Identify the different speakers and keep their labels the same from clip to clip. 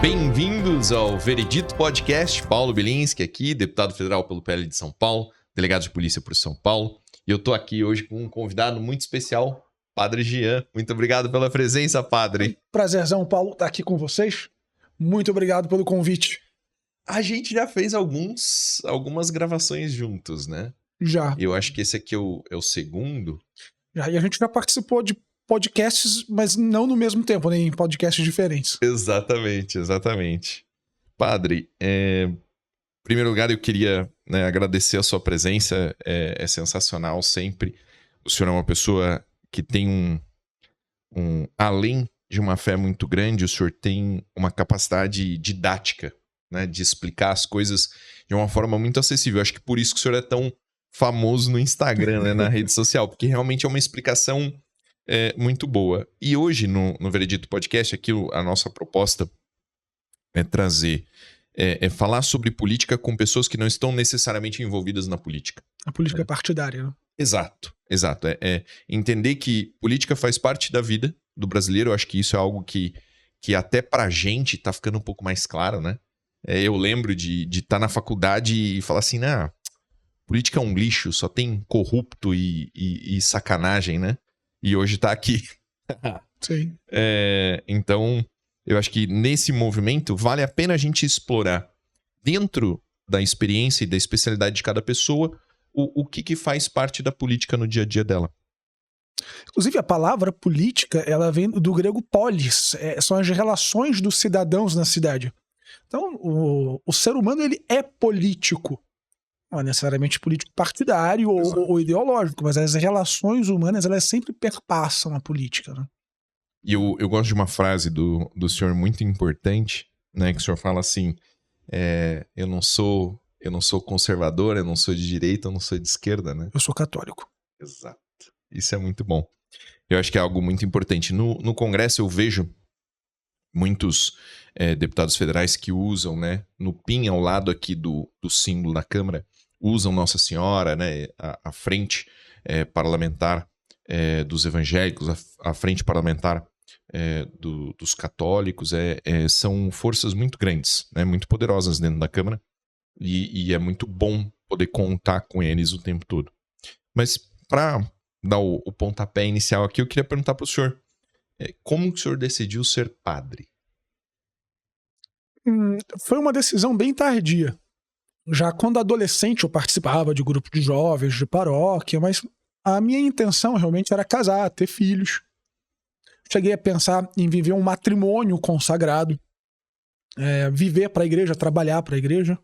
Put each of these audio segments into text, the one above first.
Speaker 1: Bem-vindos ao Veredito Podcast. Paulo Bilinski aqui, deputado federal pelo PL de São Paulo, delegado de polícia por São Paulo. E eu tô aqui hoje com um convidado muito especial, Padre Jean. Muito obrigado pela presença, Padre.
Speaker 2: Prazerzão, Paulo, estar aqui com vocês. Muito obrigado pelo convite.
Speaker 1: A gente já fez algumas gravações juntos, né?
Speaker 2: Já.
Speaker 1: Eu acho que esse aqui é o segundo.
Speaker 2: Já. E a gente já participou de podcasts, mas não no mesmo tempo, né? Em podcasts diferentes.
Speaker 1: Exatamente. Padre, em primeiro lugar eu queria agradecer a sua presença. É sensacional sempre. O senhor é uma pessoa que tem além de uma fé muito grande, o senhor tem uma capacidade didática, né, de explicar as coisas de uma forma muito acessível. Acho que por isso que o senhor é tão famoso no Instagram, né, na rede social, porque realmente é uma explicação muito boa. E hoje, no Veredito Podcast, aqui a nossa proposta é trazer, falar sobre política com pessoas que não estão necessariamente envolvidas na política.
Speaker 2: A política partidária, né?
Speaker 1: Exato. Entender que política faz parte da vida do brasileiro. Eu acho que isso é algo que até pra gente tá ficando um pouco mais claro, né? Eu lembro de estar na faculdade e falar assim, política é um lixo, só tem corrupto e sacanagem, né? E hoje tá aqui.
Speaker 2: Sim.
Speaker 1: Então, eu acho que nesse movimento vale a pena a gente explorar, dentro da experiência e da especialidade de cada pessoa, o que faz parte da política no dia a dia dela.
Speaker 2: Inclusive, a palavra política, ela vem do grego polis. São as relações dos cidadãos na cidade. Então, o ser humano, ele é político. Não é necessariamente político partidário ou ideológico, mas as relações humanas, elas sempre perpassam a política, né?
Speaker 1: E eu gosto de uma frase do senhor muito importante, né? Que o senhor fala assim, eu não sou conservador, eu não sou de direita, eu não sou de esquerda, né?
Speaker 2: Eu sou católico.
Speaker 1: Exato. Isso é muito bom. Eu acho que é algo muito importante. No Congresso eu vejo muitos deputados federais que usam, né, no PIN ao lado aqui do símbolo da Câmara, usam Nossa Senhora, né, a frente parlamentar dos evangélicos, a frente parlamentar dos católicos, são forças muito grandes, né, muito poderosas dentro da Câmara, e é muito bom poder contar com eles o tempo todo. Mas para dar o pontapé inicial aqui, eu queria perguntar para o senhor, como que o senhor decidiu ser padre?
Speaker 2: Foi uma decisão bem tardia. Já quando adolescente eu participava de grupo de jovens, de paróquia, mas a minha intenção realmente era casar, ter filhos. Cheguei a pensar em viver um matrimônio consagrado, viver para a igreja, trabalhar para a igreja.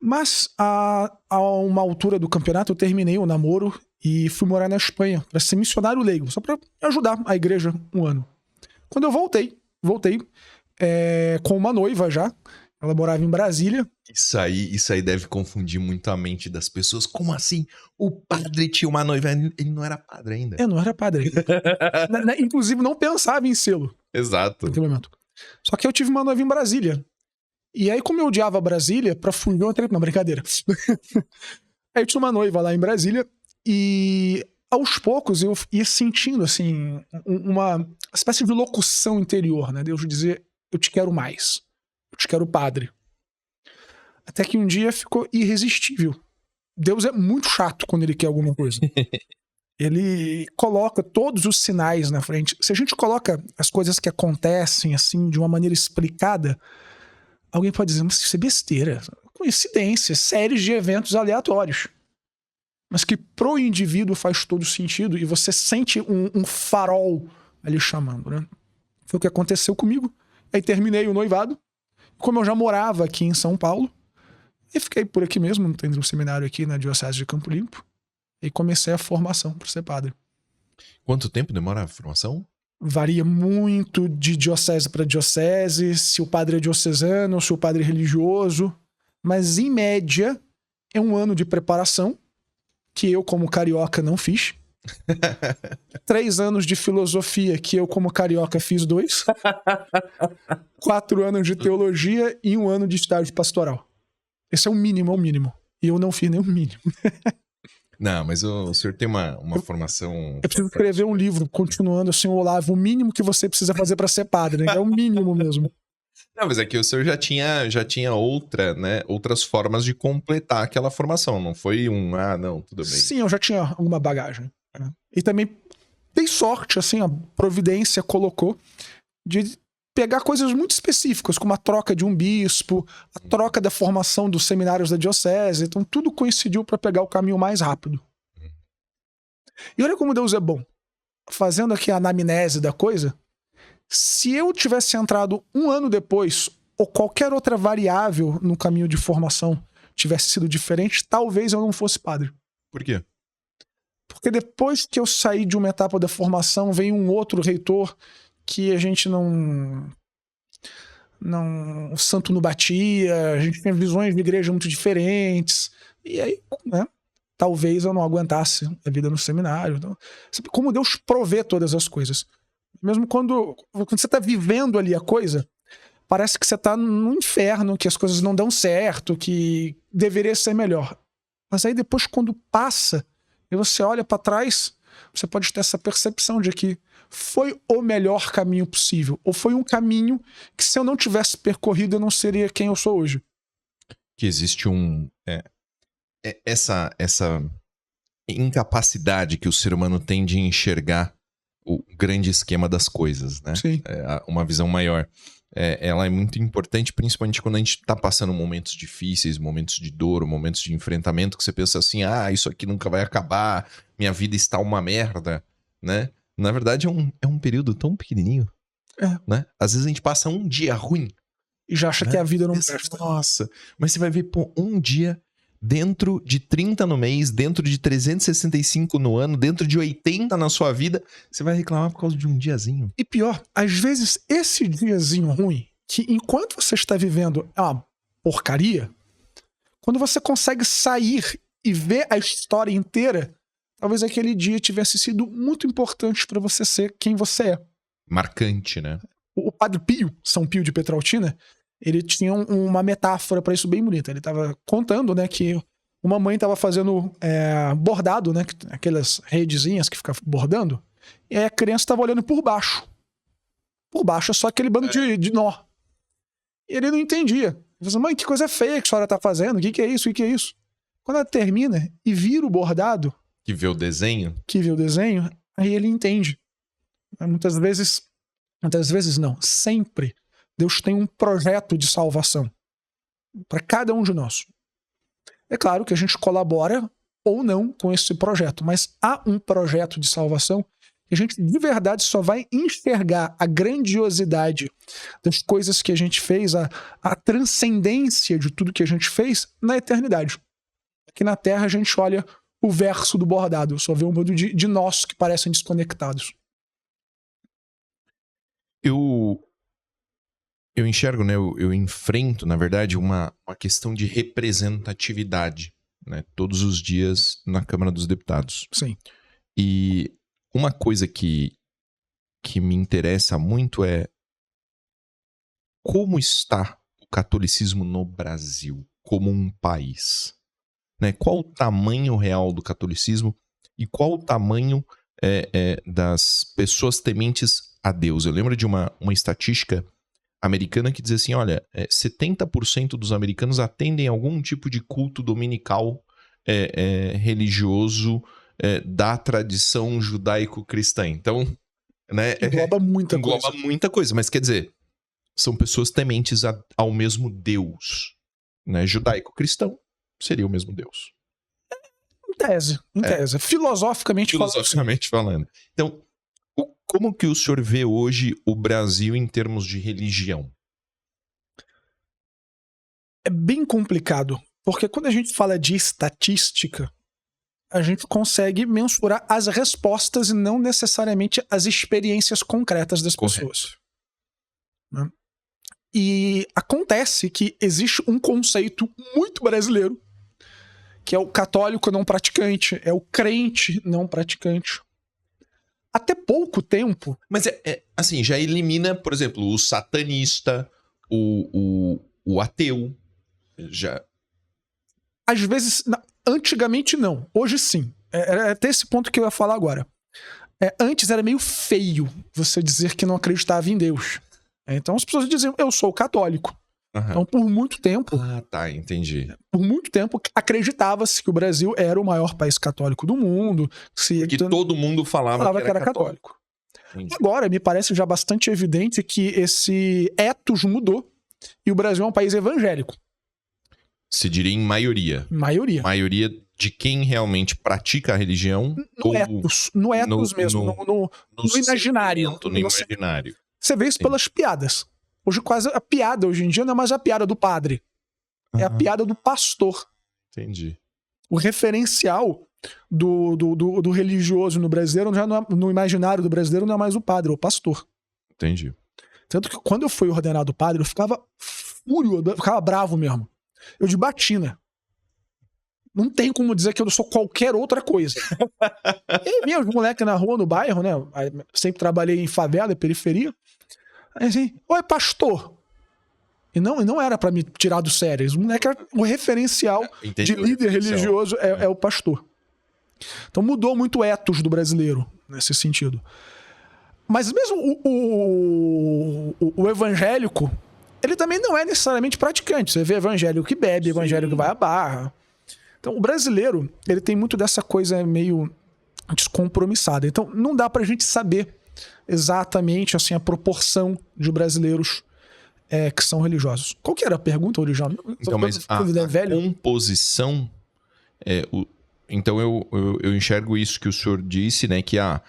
Speaker 2: Mas a uma altura do campeonato eu terminei o namoro e fui morar na Espanha para ser missionário leigo, só para ajudar a igreja um ano. Quando eu voltei com uma noiva já. Ela morava em Brasília.
Speaker 1: Isso aí deve confundir muito a mente das pessoas. Como assim? O padre tinha uma noiva? Ele não era padre ainda.
Speaker 2: Eu não era padre ainda. Inclusive, não pensava em sê-lo.
Speaker 1: Exato.
Speaker 2: Naquele momento. Só que eu tive uma noiva em Brasília. E aí, como eu odiava Brasília, pra fugir, eu entrei... Não, brincadeira. Aí eu tinha uma noiva lá em Brasília e... aos poucos eu ia sentindo, assim, uma espécie de locução interior, né? Deus dizer, eu te quero mais. Eu te quero padre. Até que um dia ficou irresistível. Deus é muito chato quando ele quer alguma coisa. Ele coloca todos os sinais na frente. Se a gente coloca as coisas que acontecem, assim, de uma maneira explicada, alguém pode dizer, mas isso é besteira. Coincidência, séries de eventos aleatórios. Mas que pro indivíduo faz todo sentido e você sente um farol ali chamando, né? Foi o que aconteceu comigo. Aí terminei o noivado. Como eu já morava aqui em São Paulo, e fiquei por aqui mesmo, tendo um seminário aqui na Diocese de Campo Limpo, e comecei a formação para ser padre.
Speaker 1: Quanto tempo demora a formação?
Speaker 2: Varia muito de diocese para diocese, se o padre é diocesano ou se o padre é religioso, mas em média é 1 ano de preparação, que eu como carioca não fiz. 3 anos de filosofia, que eu como carioca fiz 2. 4 anos de teologia e 1 ano de estágio pastoral. Esse é o mínimo, E eu não fiz nem o mínimo.
Speaker 1: Não, mas o senhor tem uma formação...
Speaker 2: Eu preciso escrever um livro, continuando assim, Olavo, o mínimo que você precisa fazer para ser padre, né? É o mínimo mesmo.
Speaker 1: Não, mas é que o senhor já tinha outra, né, outras formas de completar aquela formação. Não foi não, tudo bem.
Speaker 2: Sim, eu já tinha alguma bagagem. Né? E também dei sorte, assim, a providência colocou de pegar coisas muito específicas, como a troca de um bispo, a troca da formação dos seminários da diocese. Então tudo coincidiu para pegar o caminho mais rápido. E olha como Deus é bom. Fazendo aqui a anamnese da coisa, se eu tivesse entrado um ano depois, ou qualquer outra variável no caminho de formação tivesse sido diferente, talvez eu não fosse padre.
Speaker 1: Por quê?
Speaker 2: Porque depois que eu saí de uma etapa da formação, veio um outro reitor que a gente não o santo não batia, a gente tinha visões de igreja muito diferentes. E aí, né, talvez eu não aguentasse a vida no seminário. Então, como Deus provê todas as coisas. Mesmo quando você está vivendo ali a coisa, parece que você está no inferno, que as coisas não dão certo, que deveria ser melhor. Mas aí depois, quando passa, e você olha para trás, você pode ter essa percepção de que foi o melhor caminho possível. Ou foi um caminho que, se eu não tivesse percorrido, eu não seria quem eu sou hoje.
Speaker 1: Que existe essa incapacidade que o ser humano tem de enxergar o grande esquema das coisas, né?
Speaker 2: Sim.
Speaker 1: Uma visão maior. Ela é muito importante, principalmente quando a gente tá passando momentos difíceis, momentos de dor, momentos de enfrentamento, que você pensa assim, isso aqui nunca vai acabar, minha vida está uma merda, né? Na verdade, é um período tão pequenininho, né? Às vezes a gente passa um dia ruim.
Speaker 2: E já acha, né, que a vida não presta.
Speaker 1: Nossa, mas você vai ver, um dia dentro de 30 no mês, dentro de 365 no ano, dentro de 80 na sua vida, você vai reclamar por causa de um diazinho.
Speaker 2: E pior, às vezes esse diazinho ruim, que enquanto você está vivendo é uma porcaria, quando você consegue sair e ver a história inteira, talvez aquele dia tivesse sido muito importante para você ser quem você é.
Speaker 1: Marcante, né?
Speaker 2: O Padre Pio, São Pio de Petraltina, ele tinha uma metáfora para isso bem bonita. Ele estava contando, né, que uma mãe estava fazendo bordado, né, aquelas redezinhas que ficam bordando, e aí a criança estava olhando por baixo. Por baixo é só aquele bando de nó. E ele não entendia. Ele falou assim, mãe, que coisa feia que a senhora está fazendo, o que é isso, o que é isso? Quando ela termina e vira o bordado,
Speaker 1: que vê o desenho,
Speaker 2: aí ele entende. Muitas vezes não, sempre Deus tem um projeto de salvação para cada um de nós. É claro que a gente colabora ou não com esse projeto, mas há um projeto de salvação que a gente de verdade só vai enxergar a grandiosidade das coisas que a gente fez, a transcendência de tudo que a gente fez na eternidade. Aqui na Terra a gente olha o verso do bordado, só vê um bando de nós que parecem desconectados.
Speaker 1: Eu enxergo, né? Eu enfrento, na verdade, uma questão de representatividade, né? Todos os dias na Câmara dos Deputados.
Speaker 2: Sim.
Speaker 1: E uma coisa que me interessa muito é como está o catolicismo no Brasil, como um país, né? Qual o tamanho real do catolicismo e qual o tamanho das pessoas tementes a Deus. Eu lembro de uma estatística americana que diz assim, olha, 70% dos americanos atendem algum tipo de culto dominical religioso da tradição judaico-cristã. Então, né,
Speaker 2: engloba
Speaker 1: muita coisa, mas quer dizer, são pessoas tementes ao mesmo Deus, né? Judaico-cristão seria o mesmo Deus.
Speaker 2: Em tese. Filosoficamente
Speaker 1: falando. Então, como que o senhor vê hoje o Brasil em termos de religião?
Speaker 2: É bem complicado, porque quando a gente fala de estatística, a gente consegue mensurar as respostas e não necessariamente as experiências concretas das pessoas. Né? E acontece que existe um conceito muito brasileiro, que é o católico não praticante, é o crente não praticante. Até pouco tempo...
Speaker 1: Mas assim, já elimina, por exemplo, o satanista, o ateu, já...
Speaker 2: Às vezes, antigamente não, hoje sim. É até esse ponto que eu ia falar agora. Antes era meio feio você dizer que não acreditava em Deus. Então as pessoas diziam, eu sou católico.
Speaker 1: Aham.
Speaker 2: Então por muito tempo,
Speaker 1: Ah, tá, entendi.
Speaker 2: acreditava-se que o Brasil era o maior país católico do mundo.
Speaker 1: Que todo mundo falava
Speaker 2: que era católico.
Speaker 1: Entendi.
Speaker 2: Agora, me parece já bastante evidente que esse ethos mudou e o Brasil é um país evangélico.
Speaker 1: Se diria em maioria.
Speaker 2: Maioria.
Speaker 1: Maioria de quem realmente pratica a religião.
Speaker 2: No ethos mesmo, no imaginário.
Speaker 1: No imaginário.
Speaker 2: Você vê isso pelas piadas. Hoje quase a piada hoje em dia não é mais a piada do padre. É a piada do pastor.
Speaker 1: Entendi.
Speaker 2: O referencial do religioso no brasileiro, já não é, no imaginário do brasileiro, não é mais o padre, é o pastor.
Speaker 1: Entendi.
Speaker 2: Tanto que quando eu fui ordenado padre, eu ficava fúrio, eu ficava bravo mesmo. Eu de batina. Não tem como dizer que eu sou qualquer outra coisa. E aí vinha os moleques na rua, no bairro, né? Sempre trabalhei em favela, periferia. Aí assim, oi, pastor. E não era pra me tirar do sério. Os moleques eram o referencial de líder religioso é o pastor. Então mudou muito o ethos do brasileiro nesse sentido. Mas mesmo o evangélico, ele também não é necessariamente praticante. Você vê evangélico que bebe, evangélico que vai à barra. Então o brasileiro, ele tem muito dessa coisa meio descompromissada. Então não dá pra gente saber exatamente assim, a proporção de brasileiros que são religiosos. Qual que era a pergunta original?
Speaker 1: Então, mas a composição... Então eu enxergo isso que o senhor disse, né? Que a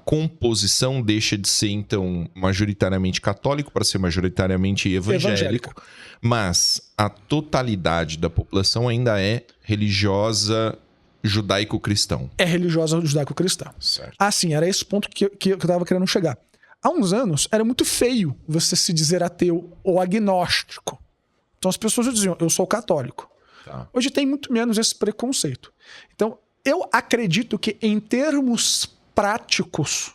Speaker 1: composição deixa de ser, então, majoritariamente católico para ser majoritariamente evangélico. Mas a totalidade da população ainda é religiosa judaico-cristão.
Speaker 2: É religiosa judaico-cristã.
Speaker 1: Certo.
Speaker 2: Ah, sim, era esse ponto que eu tava querendo chegar. Há uns anos, era muito feio você se dizer ateu ou agnóstico. Então as pessoas diziam, eu sou católico.
Speaker 1: Tá.
Speaker 2: Hoje tem muito menos esse preconceito. Então, eu acredito que em termos práticos,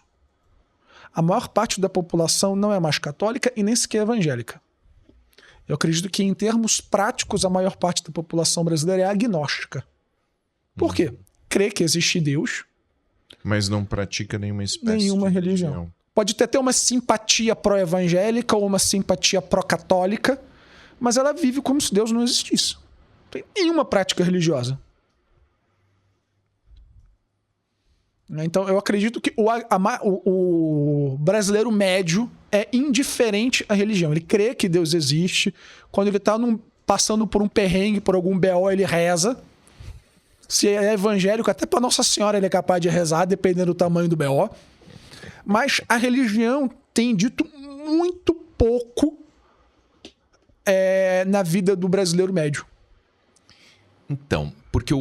Speaker 2: a maior parte da população não é mais católica e nem sequer evangélica. Eu acredito que em termos práticos, a maior parte da população brasileira é agnóstica. Por quê? Crê que existe Deus.
Speaker 1: Mas não pratica nenhuma espécie
Speaker 2: de religião. Pode ter uma simpatia pró-evangélica ou uma simpatia pró-católica, mas ela vive como se Deus não existisse. Não tem nenhuma prática religiosa. Então eu acredito que o brasileiro médio é indiferente à religião. Ele crê que Deus existe. Quando ele está passando por um perrengue, por algum BO, ele reza. Se é evangélico, até para Nossa Senhora ele é capaz de rezar, dependendo do tamanho do BO. Mas a religião tem dito muito pouco na vida do brasileiro médio.
Speaker 1: Então, porque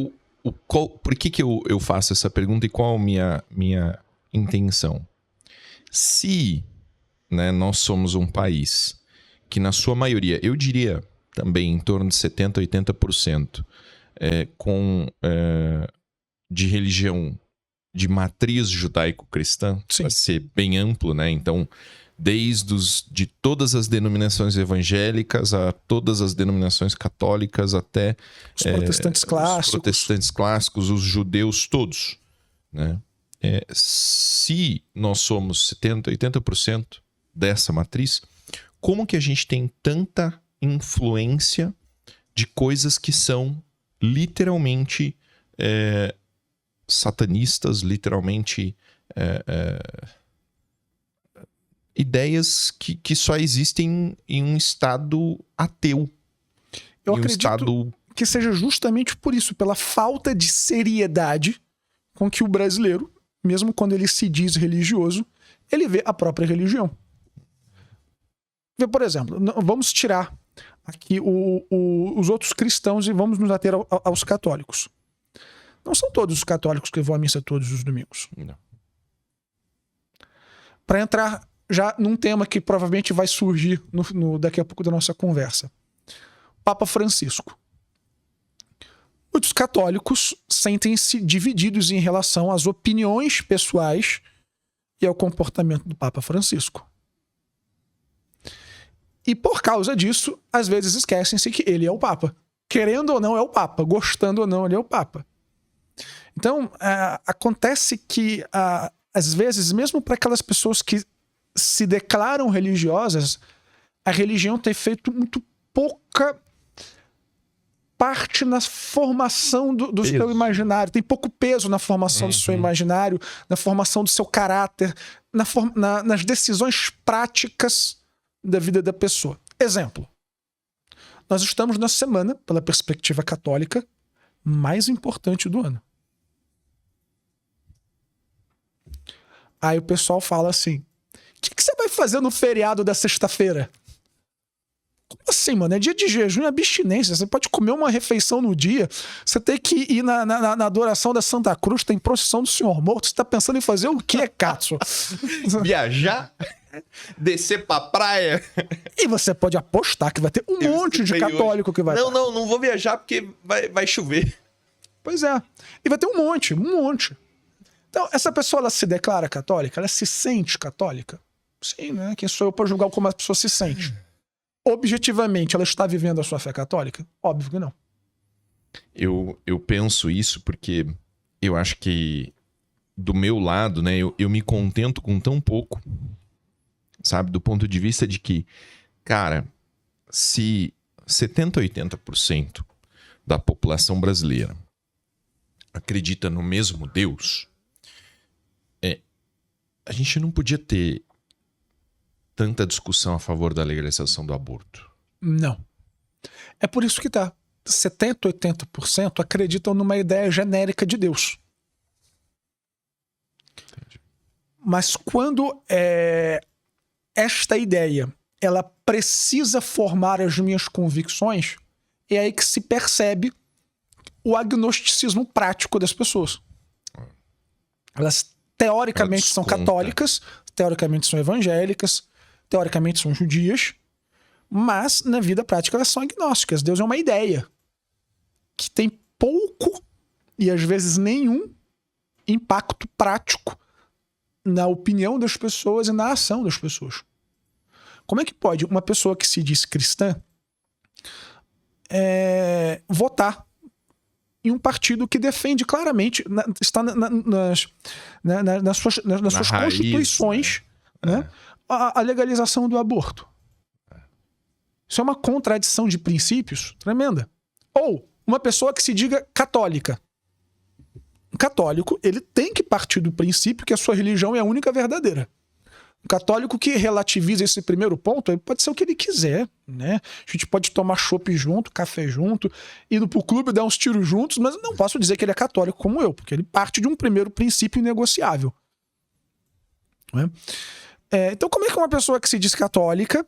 Speaker 1: por que eu faço essa pergunta e qual a minha intenção? Se, né, nós somos um país que na sua maioria, eu diria também em torno de 70%, 80%, de religião de matriz judaico-cristã, para ser bem amplo, né? Então, de todas as denominações evangélicas a todas as denominações católicas até
Speaker 2: os protestantes clássicos.
Speaker 1: Os protestantes clássicos, os judeus todos, né? Se nós somos 70%, 80% dessa matriz, como que a gente tem tanta influência de coisas que são literalmente satanistas, literalmente ideias que só existem em um estado ateu.
Speaker 2: Eu acredito que seja justamente por isso, pela falta de seriedade com que o brasileiro, mesmo quando ele se diz religioso, ele vê a própria religião. Por exemplo, vamos tirar aqui os outros cristãos e vamos nos ater aos católicos. Não são todos os católicos que vão à missa todos os domingos.
Speaker 1: Não.
Speaker 2: Para entrar já num tema que provavelmente vai surgir daqui a pouco da nossa conversa. Papa Francisco. Muitos católicos sentem-se divididos em relação às opiniões pessoais e ao comportamento do Papa Francisco. E por causa disso, às vezes esquecem-se que ele é o Papa. Querendo ou não, é o Papa. Gostando ou não, ele é o Papa. Então, acontece que, às vezes, mesmo para aquelas pessoas que se declaram religiosas, a religião tem feito muito pouca parte na formação do seu imaginário. Tem pouco peso na formação do seu imaginário, na formação do seu caráter, nas decisões práticas da vida da pessoa. Exemplo. Nós estamos na semana, pela perspectiva católica, mais importante do ano. Aí o pessoal fala assim, o que você vai fazer no feriado da sexta-feira? Como assim, mano? É dia de jejum e abstinência. Você pode comer uma refeição no dia. Você tem que ir na adoração da Santa Cruz, tem procissão do Senhor Morto. Você tá pensando em fazer o quê, Katsu?
Speaker 1: Viajar? Descer pra praia?
Speaker 2: E você pode apostar que vai ter um monte de católico que vai...
Speaker 1: Não vou viajar porque vai chover.
Speaker 2: Pois é. E vai ter um monte. Então, essa pessoa, ela se declara católica? Ela se sente católica? Sim, né? Quem sou eu pra julgar como a pessoa se sente? Objetivamente, ela está vivendo a sua fé católica? Óbvio que não.
Speaker 1: Eu penso isso porque eu acho que do meu lado, né, eu me contento com tão pouco, sabe? Do ponto de vista de que, cara, se 70, 80% da população brasileira acredita no mesmo Deus, a gente não podia ter tanta discussão a favor da legalização do aborto.
Speaker 2: Não. É por isso que 70, 80% acreditam numa ideia genérica de Deus. Entendi. Mas quando esta ideia ela precisa formar as minhas convicções, é aí que se percebe o agnosticismo prático das pessoas. Elas teoricamente são católicas, teoricamente são evangélicas, teoricamente são judias, mas na vida prática elas são agnósticas. Deus é uma ideia que tem pouco e às vezes nenhum impacto prático na opinião das pessoas e na ação das pessoas. Como é que pode uma pessoa que se diz cristã votar em um partido que defende claramente, está nas suas constituições, né, a legalização do aborto? Isso é uma contradição de princípios tremenda. Ou uma pessoa que se diga católica. Um católico, ele tem que partir do princípio que a sua religião é a única verdadeira. Um católico que relativiza esse primeiro ponto, ele pode ser o que ele quiser, né? A gente pode tomar chopp junto, café junto, ir pro clube, dar uns tiros juntos, mas eu não posso dizer que ele é católico como eu, porque ele parte de um primeiro princípio inegociável. Né? Então, como é que uma pessoa que se diz católica,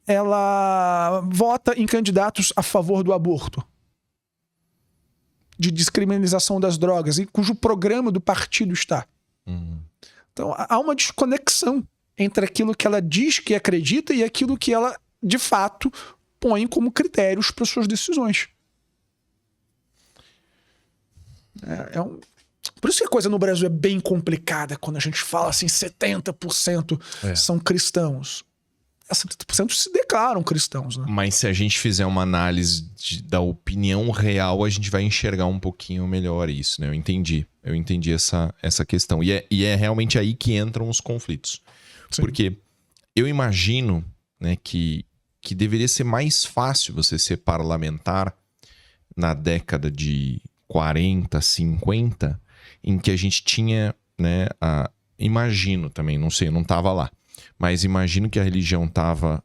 Speaker 2: ela vota em candidatos a favor do aborto, de descriminalização das drogas, e cujo programa do partido está? Então, há uma desconexão entre aquilo que ela diz que acredita e aquilo que ela, de fato, põe como critérios para suas decisões. Por isso que a coisa no Brasil é bem complicada quando a gente fala assim, 70% são cristãos. 70% se declaram cristãos, né?
Speaker 1: Mas se a gente fizer uma análise da opinião real, a gente vai enxergar um pouquinho melhor isso, né? Eu entendi essa questão. E é realmente aí que entram os conflitos. Sim. Porque eu imagino, né, que deveria ser mais fácil você ser parlamentar na década de 40, 50, em que a gente tinha, né, imagino também, não sei, eu não estava lá, mas imagino que a religião estava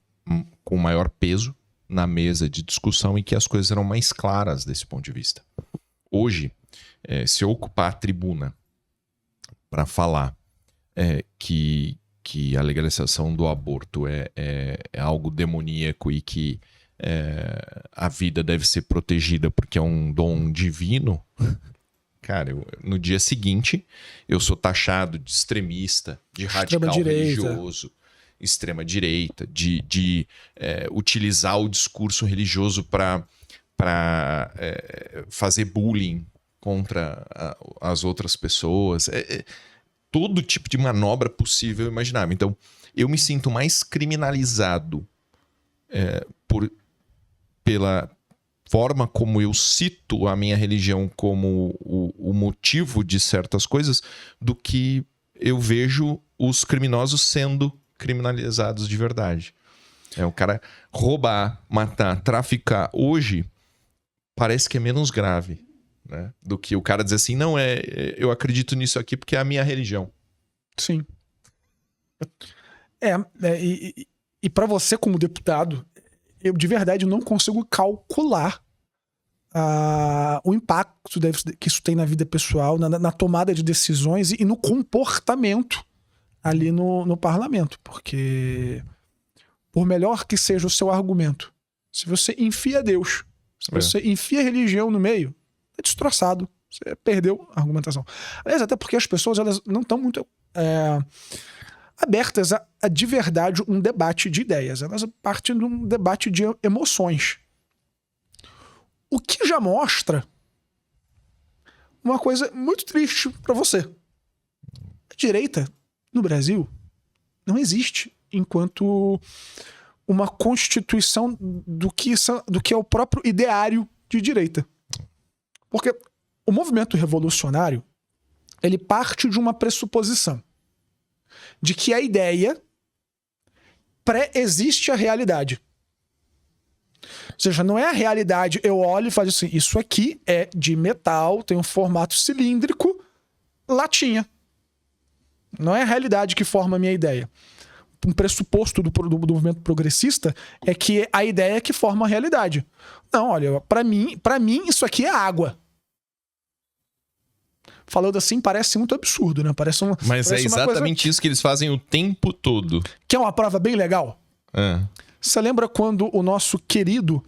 Speaker 1: com maior peso na mesa de discussão e que as coisas eram mais claras desse ponto de vista. Hoje, se eu ocupar a tribuna para falar que a legalização do aborto é algo demoníaco e que a vida deve ser protegida porque é um dom divino, cara, no dia seguinte eu sou taxado de extremista, de radical religioso, extrema-direita, de utilizar o discurso religioso para fazer bullying contra as outras pessoas. Todo tipo de manobra possível e imaginável. Então, eu me sinto mais criminalizado pela forma como eu cito a minha religião como o motivo de certas coisas do que eu vejo os criminosos sendo criminalizados de verdade. O cara roubar, matar, traficar hoje parece que é menos grave, né? Do que o cara dizer assim, não, eu acredito nisso aqui porque é a minha religião.
Speaker 2: Sim. E para você como deputado, eu de verdade não consigo calcular o impacto que isso tem na vida pessoal, na tomada de decisões e no comportamento ali no parlamento. Porque, por melhor que seja o seu argumento, se você enfia Deus, se você enfia a religião no meio, é destroçado. Você perdeu a argumentação. Aliás, até porque as pessoas elas não estão muito abertas a de verdade um debate de ideias. Elas partem de um debate de emoções. O que já mostra uma coisa muito triste para você. A direita no Brasil não existe enquanto uma constituição do que é o próprio ideário de direita. Porque o movimento revolucionário ele parte de uma pressuposição de que a ideia pré-existe a realidade. Ou seja, não é a realidade, eu olho e falo assim, isso aqui é de metal, tem um formato cilíndrico, latinha. Não é a realidade que forma a minha ideia. Um pressuposto do movimento progressista é que a ideia é que forma a realidade. Não, olha, pra mim isso aqui é água. Falando assim, parece muito absurdo, né?
Speaker 1: Mas é exatamente isso que eles fazem o tempo todo.
Speaker 2: Que é uma prova bem legal. Você lembra quando o nosso querido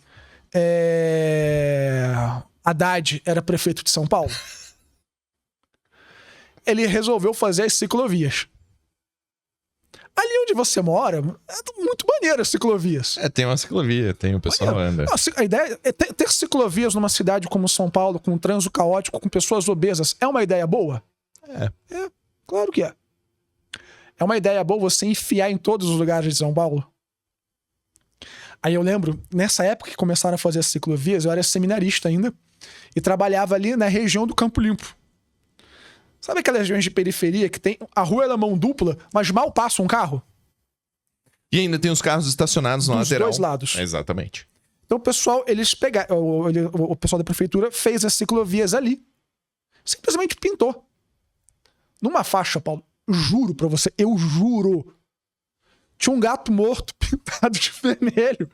Speaker 2: Haddad era prefeito de São Paulo? Ele resolveu fazer as ciclovias. Ali onde você mora, é muito maneiro as ciclovias.
Speaker 1: Tem uma ciclovia, o pessoal anda.
Speaker 2: A ideia é ter ciclovias numa cidade como São Paulo, com um trânsito caótico, com pessoas obesas, é uma ideia boa? Claro que é. É uma ideia boa você enfiar em todos os lugares de São Paulo? Aí eu lembro, nessa época que começaram a fazer as ciclovias, eu era seminarista ainda, e trabalhava ali na região do Campo Limpo. Sabe aquelas regiões de periferia que tem a rua é mão dupla, mas mal passa um carro?
Speaker 1: E ainda tem os carros estacionados na lateral.
Speaker 2: Dos dois lados.
Speaker 1: Exatamente.
Speaker 2: Então o pessoal, eles pegaram, o pessoal da prefeitura fez as ciclovias ali. Simplesmente pintou. Numa faixa, Paulo, juro pra você, eu juro, tinha um gato morto pintado de vermelho.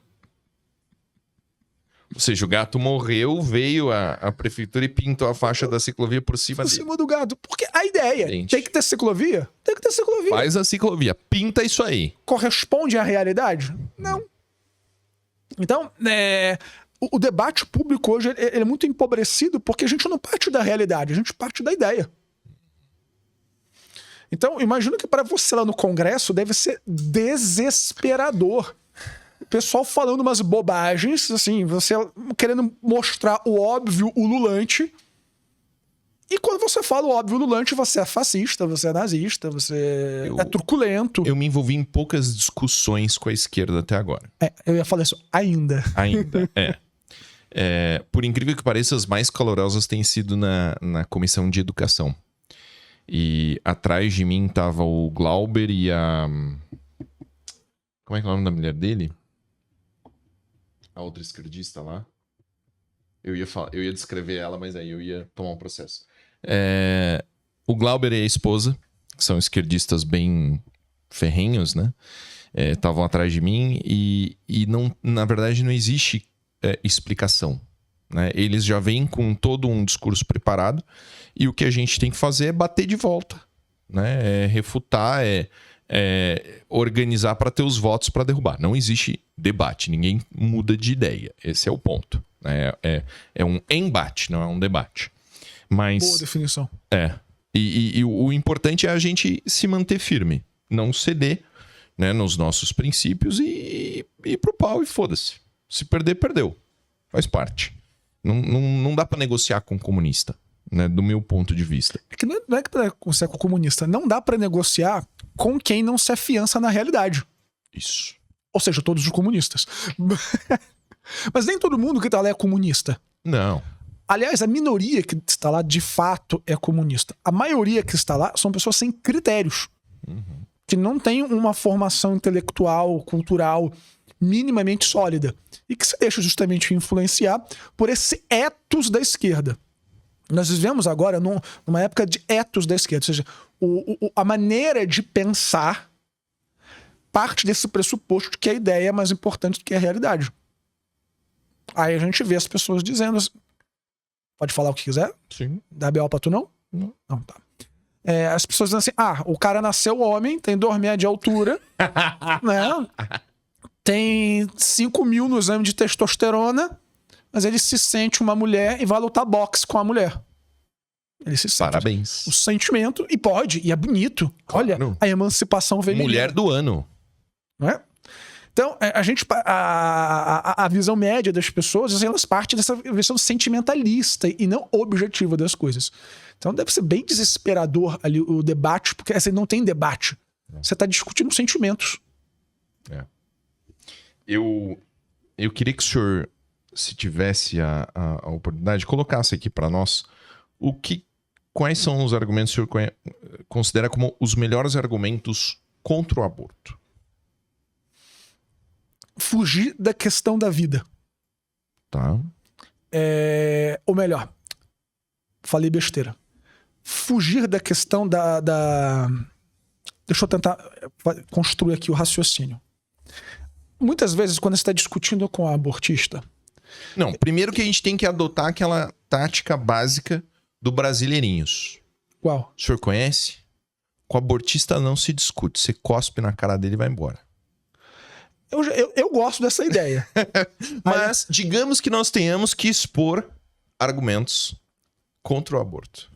Speaker 1: Ou seja, o gato morreu, veio a prefeitura e pintou a faixa da ciclovia por cima dele.
Speaker 2: Por cima do gato. Porque a ideia, tem que ter ciclovia? Tem que ter ciclovia.
Speaker 1: Faz a ciclovia, pinta isso aí.
Speaker 2: Corresponde à realidade? Não. Então, o debate público hoje ele é muito empobrecido porque a gente não parte da realidade, a gente parte da ideia. Então, imagino que para você lá no Congresso deve ser desesperador. O pessoal falando umas bobagens, assim, você querendo mostrar o óbvio ululante. E quando você fala o óbvio ululante, você é fascista, você é nazista, você é truculento.
Speaker 1: Eu me envolvi em poucas discussões com a esquerda até agora.
Speaker 2: Eu ia falar isso ainda.
Speaker 1: Por incrível que pareça, as mais calorosas têm sido na comissão de educação. E atrás de mim tava o Glauber e a... Como é que é o nome da mulher dele? A outra esquerdista lá. Eu ia descrever ela, mas aí eu ia tomar um processo. O Glauber e a esposa, que são esquerdistas bem ferrenhos, né? Estavam atrás de mim e não, na verdade não existe explicação. Né? Eles já vêm com todo um discurso preparado e o que a gente tem que fazer é bater de volta. Né? Refutar, organizar para ter os votos para derrubar. Não existe debate, ninguém muda de ideia. Esse é o ponto. É um embate, não é um debate. Mas,
Speaker 2: boa definição.
Speaker 1: E o importante é a gente se manter firme, não ceder, né, nos nossos princípios e ir pro pau e foda-se. Se perder, perdeu. Faz parte. Não dá para negociar com o comunista, né, do meu ponto de vista.
Speaker 2: Que não é que para negociar com o comunista, não dá para negociar com quem não se afiança na realidade.
Speaker 1: Isso.
Speaker 2: Ou seja, todos os comunistas. Mas nem todo mundo que tá lá é comunista.
Speaker 1: Não.
Speaker 2: Aliás, a minoria que está lá de fato é comunista. A maioria que está lá são pessoas sem critérios. que não tem uma formação intelectual, cultural minimamente sólida e que se deixa justamente influenciar por esse ethos da esquerda. Nós vivemos agora numa época de ethos da esquerda, ou seja, a maneira de pensar parte desse pressuposto de que a ideia é mais importante do que a realidade. Aí a gente vê as pessoas dizendo assim, pode falar o que quiser?
Speaker 1: Sim.
Speaker 2: Dá B.O. pra tu não? Não, tá. As pessoas dizem assim, o cara nasceu homem, tem 2 metros de altura, né? Tem 5 mil no exame de testosterona, mas ele se sente uma mulher e vai lutar boxe com a mulher. Ele se sente.
Speaker 1: Parabéns.
Speaker 2: O sentimento, e pode, e é bonito.
Speaker 1: Claro.
Speaker 2: Olha, a emancipação feminina.
Speaker 1: Mulher do ano.
Speaker 2: Não é? Então, a visão média das pessoas, assim, elas partem dessa visão sentimentalista e não objetiva das coisas. Então deve ser bem desesperador ali o debate, porque assim, não tem debate. Você está discutindo sentimentos.
Speaker 1: Eu queria que o senhor, se tivesse a oportunidade, colocasse aqui para nós quais são os argumentos que o senhor considera como os melhores argumentos contra o aborto.
Speaker 2: Fugir da questão da vida.
Speaker 1: Tá.
Speaker 2: Ou melhor, falei besteira. Fugir da questão da... Deixa eu tentar construir aqui o raciocínio. Muitas vezes, quando você está discutindo com a abortista...
Speaker 1: Não, primeiro que a gente tem que adotar aquela tática básica do Brasileirinhos.
Speaker 2: Qual?
Speaker 1: O senhor conhece? Com o abortista não se discute. Você cospe na cara dele e vai embora.
Speaker 2: Eu gosto dessa ideia.
Speaker 1: Mas digamos que nós tenhamos que expor argumentos contra o aborto.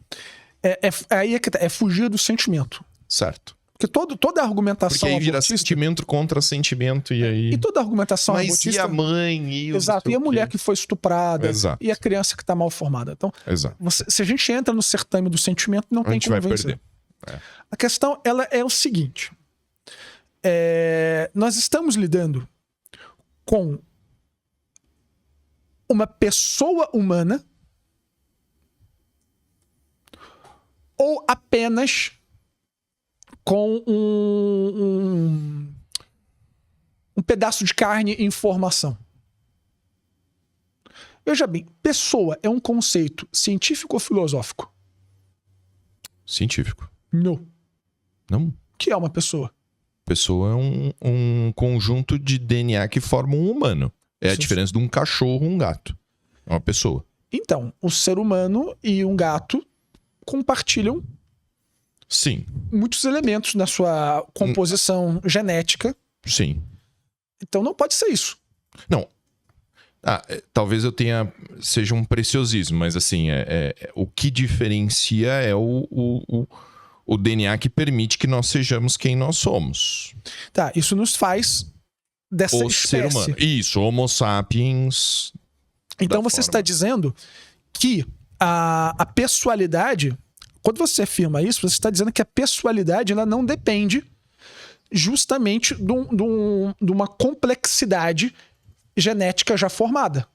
Speaker 2: Aí é que é fugir do sentimento.
Speaker 1: Certo.
Speaker 2: Porque toda a argumentação
Speaker 1: porque aí vira
Speaker 2: abortista...
Speaker 1: sentimento contra sentimento e aí...
Speaker 2: E toda a argumentação
Speaker 1: Mas
Speaker 2: abortista...
Speaker 1: e a mãe? E
Speaker 2: exato. E a mulher que foi estuprada.
Speaker 1: Exato.
Speaker 2: E a criança que está mal formada. Então,
Speaker 1: exato.
Speaker 2: Se a gente entra no certame do sentimento, não tem como vencer. A questão ela é o seguinte. Nós estamos lidando com uma pessoa humana ou apenas com um pedaço de carne em formação? Veja bem, pessoa é um conceito científico ou filosófico?
Speaker 1: Científico.
Speaker 2: Não.
Speaker 1: Não?
Speaker 2: O que é uma pessoa?
Speaker 1: Pessoa é um conjunto de DNA que forma um humano. É a diferença de um cachorro e um gato. É uma pessoa.
Speaker 2: Então, o ser humano e um gato compartilham
Speaker 1: sim
Speaker 2: muitos elementos na sua composição genética.
Speaker 1: Sim.
Speaker 2: Então não pode ser isso.
Speaker 1: Não. Talvez seja um preciosismo, mas assim, o que diferencia é o DNA que permite que nós sejamos quem nós somos.
Speaker 2: Tá, isso nos faz dessa espécie.
Speaker 1: Ser humano. Isso, Homo sapiens.
Speaker 2: Então você está dizendo que a pessoalidade, quando você afirma isso, você está dizendo que a pessoalidade ela não depende justamente de uma complexidade genética já formada.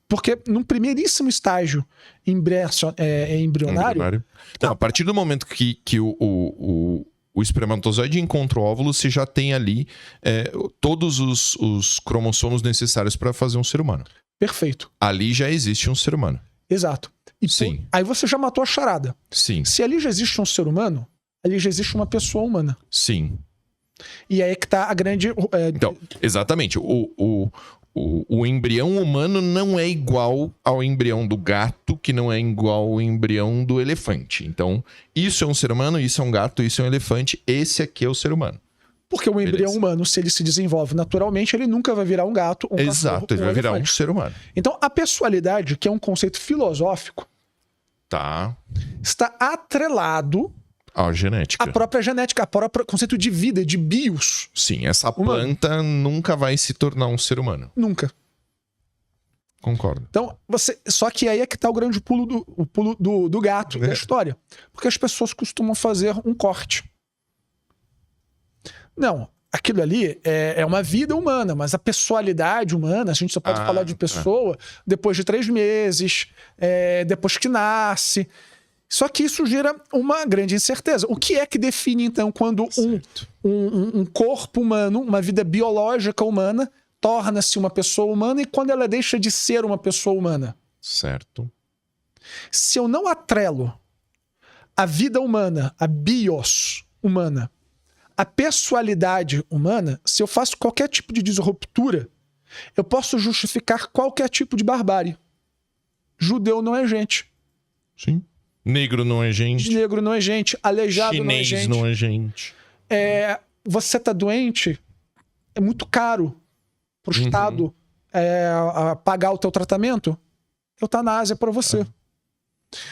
Speaker 2: Porque num primeiríssimo estágio embrionário...
Speaker 1: Não, a partir do momento que o espermatozoide encontra o óvulo, você já tem ali todos os cromossomos necessários para fazer um ser humano.
Speaker 2: Perfeito.
Speaker 1: Ali já existe um ser humano.
Speaker 2: Exato.
Speaker 1: Sim.
Speaker 2: Aí você já matou a charada.
Speaker 1: Sim.
Speaker 2: Se ali já existe um ser humano, ali já existe uma pessoa humana.
Speaker 1: Sim.
Speaker 2: E aí que tá a grande...
Speaker 1: Então, exatamente. O embrião humano não é igual ao embrião do gato, que não é igual ao embrião do elefante. Então, isso é um ser humano, isso é um gato, isso é um elefante, esse aqui é o ser humano.
Speaker 2: Porque o embrião humano, se ele se desenvolve naturalmente, ele nunca vai virar um gato, um
Speaker 1: exato,
Speaker 2: cachorro,
Speaker 1: ele vai virar um ser humano.
Speaker 2: Então, a pessoalidade, que é um conceito filosófico, está atrelado
Speaker 1: à genética.
Speaker 2: A própria genética, a própria conceito de vida, de bios.
Speaker 1: Sim, essa planta nunca vai se tornar um ser humano.
Speaker 2: Nunca.
Speaker 1: Concordo.
Speaker 2: Então, só que aí é que tá o grande pulo do gato da história. Porque as pessoas costumam fazer um corte. Não, aquilo ali é uma vida humana, mas a pessoalidade humana, a gente só pode falar de pessoa depois de 3 meses, depois que nasce. Só que isso gera uma grande incerteza. O que é que define, então, quando um corpo humano, uma vida biológica humana, torna-se uma pessoa humana e quando ela deixa de ser uma pessoa humana?
Speaker 1: Certo.
Speaker 2: Se eu não atrelo a vida humana, a bios humana, a pessoalidade humana, se eu faço qualquer tipo de disruptura, eu posso justificar qualquer tipo de barbárie. Judeu não é gente.
Speaker 1: Sim. Negro não é gente.
Speaker 2: Negro não é gente. Aleijado não é gente.
Speaker 1: Chinês não é gente.
Speaker 2: Você tá doente, é muito caro pro Estado pagar o teu tratamento. Eutanásia para você.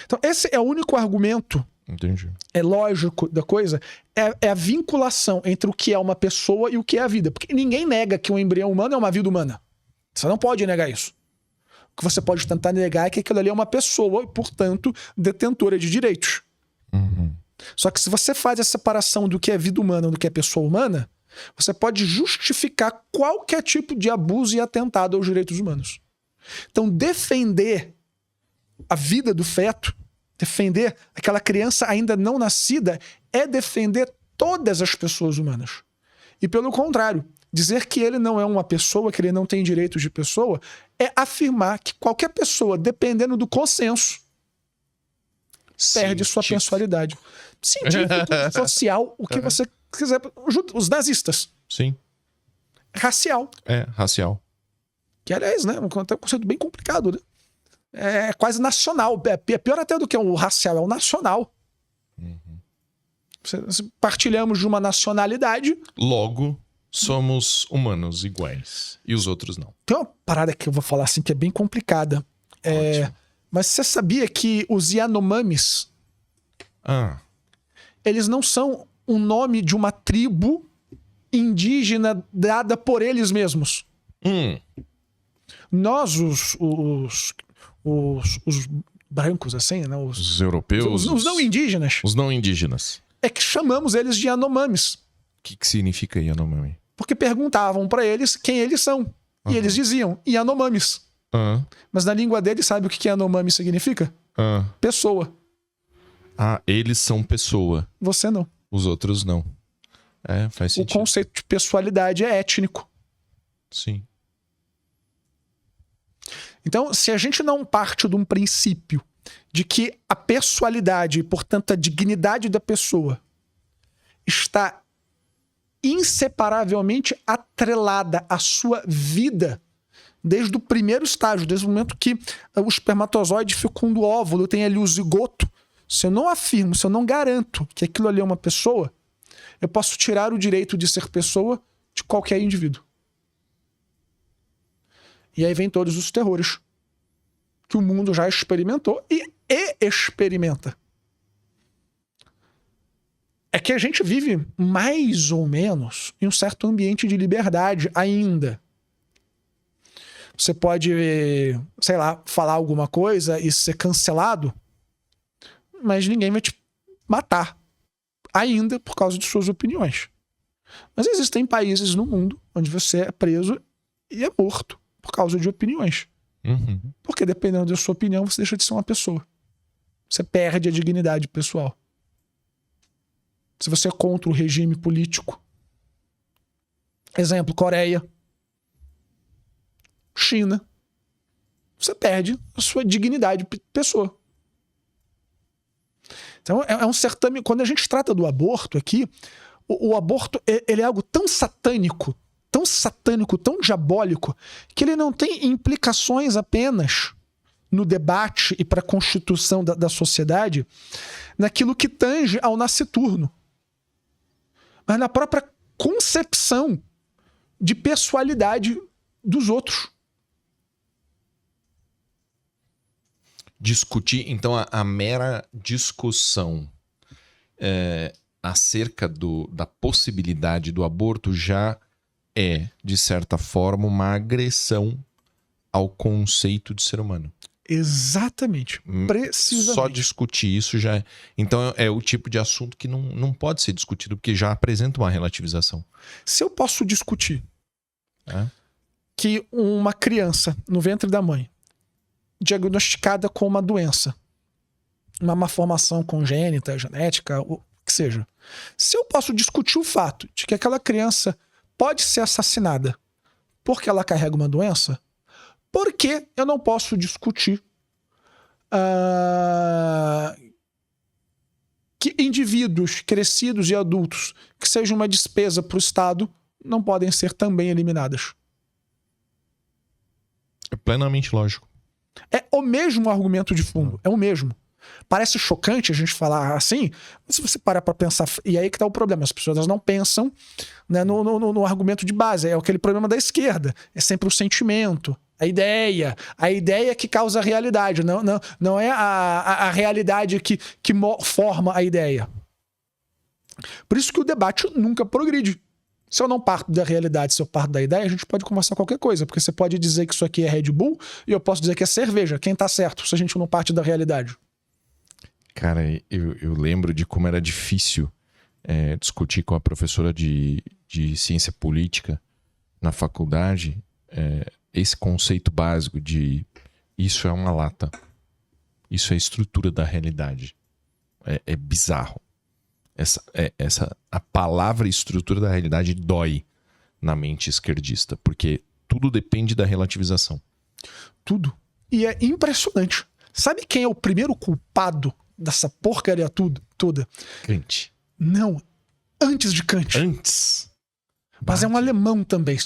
Speaker 2: Então, esse é o único argumento.
Speaker 1: Entendi.
Speaker 2: É lógico da coisa. É a vinculação entre o que é uma pessoa e o que é a vida. Porque ninguém nega que um embrião humano é uma vida humana. Você não pode negar isso. O que você pode tentar negar é que aquilo ali é uma pessoa, portanto, detentora de direitos. Só que se você faz a separação do que é vida humana do que é pessoa humana, você pode justificar qualquer tipo de abuso e atentado aos direitos humanos. Então, defender a vida do feto, defender aquela criança ainda não nascida, é defender todas as pessoas humanas. E pelo contrário, dizer que ele não é uma pessoa, que ele não tem direitos de pessoa, é afirmar que qualquer pessoa, dependendo do consenso, perde sua pessoalidade. Científico, social, o que você quiser. Os nazistas.
Speaker 1: Sim.
Speaker 2: Racial.
Speaker 1: Racial.
Speaker 2: Que, aliás, né, é um conceito bem complicado, né? É quase nacional. É pior até do que o racial, é o nacional. Partilhamos de uma nacionalidade.
Speaker 1: Logo, somos humanos iguais. E os outros não.
Speaker 2: Tem uma parada que eu vou falar assim que é bem complicada. Mas você sabia que os Yanomamis, eles não são um nome de uma tribo indígena dada por eles mesmos? Nós, os brancos, assim, né?
Speaker 1: Os europeus.
Speaker 2: Os não indígenas.
Speaker 1: Os não indígenas.
Speaker 2: É que chamamos eles de Yanomamis.
Speaker 1: O que significa Yanomami?
Speaker 2: Porque perguntavam pra eles quem eles são. E eles diziam Yanomamis. Mas na língua deles, sabe o que Yanomami significa? Pessoa.
Speaker 1: Eles são pessoa.
Speaker 2: Você não.
Speaker 1: Os outros não. Faz sentido.
Speaker 2: O conceito de pessoalidade é étnico.
Speaker 1: Sim.
Speaker 2: Então, se a gente não parte de um princípio de que a pessoalidade, e portanto a dignidade da pessoa, está inseparavelmente atrelada à sua vida, desde o primeiro estágio, desde o momento que o espermatozoide fecunda o óvulo, tem ali o zigoto, se eu não afirmo, se eu não garanto que aquilo ali é uma pessoa, eu posso tirar o direito de ser pessoa de qualquer indivíduo. E aí vem todos os terrores que o mundo já experimentou e experimenta. É que a gente vive mais ou menos em um certo ambiente de liberdade ainda. Você pode, sei lá, falar alguma coisa e ser cancelado, mas ninguém vai te matar ainda por causa de suas opiniões. Mas existem países no mundo onde você é preso e é morto por causa de opiniões. Porque dependendo da sua opinião, você deixa de ser uma pessoa. Você perde a dignidade pessoal. Se você é contra o regime político. Exemplo, Coreia. China. Você perde a sua dignidade pessoa. Então é um certame. Quando a gente trata do aborto aqui, o aborto ele é algo tão satânico, tão diabólico, que ele não tem implicações apenas no debate e para a constituição da sociedade, naquilo que tange ao nasciturno, mas na própria concepção de pessoalidade dos outros.
Speaker 1: Discutir, então, a mera discussão acerca da possibilidade do aborto já é, de certa forma, uma agressão ao conceito de ser humano.
Speaker 2: Exatamente. Precisamente.
Speaker 1: Só discutir isso já é. Então é o tipo de assunto que não pode ser discutido, porque já apresenta uma relativização.
Speaker 2: Se eu posso discutir que uma criança no ventre da mãe, diagnosticada com uma doença, uma malformação congênita, genética, o que seja. Se eu posso discutir o fato de que aquela criança pode ser assassinada porque ela carrega uma doença, por que eu não posso discutir que indivíduos crescidos e adultos que sejam uma despesa para o Estado não podem ser também eliminadas?
Speaker 1: É plenamente lógico.
Speaker 2: É o mesmo argumento de fundo, é o mesmo. Parece chocante a gente falar assim, mas se você parar pra pensar, e aí que tá o problema, as pessoas elas não pensam, né, no argumento de base, é aquele problema da esquerda, é sempre o sentimento, a ideia que causa a realidade, não é a realidade que forma a ideia. Por isso que o debate nunca progride. Se eu não parto da realidade, se eu parto da ideia, a gente pode conversar qualquer coisa, porque você pode dizer que isso aqui é Red Bull e eu posso dizer que é cerveja. Quem tá certo se a gente não parte da realidade?
Speaker 1: Cara, eu lembro de como era difícil discutir com a professora de ciência política na faculdade esse conceito básico de isso é uma lata. Isso é a estrutura da realidade. É bizarro. A palavra estrutura da realidade dói na mente esquerdista, porque tudo depende da relativização.
Speaker 2: Tudo. E é impressionante. Sabe quem é o primeiro culpado dessa porcaria toda?
Speaker 1: Kant.
Speaker 2: Não. Antes de Kant.
Speaker 1: Antes?
Speaker 2: Mas é um alemão também.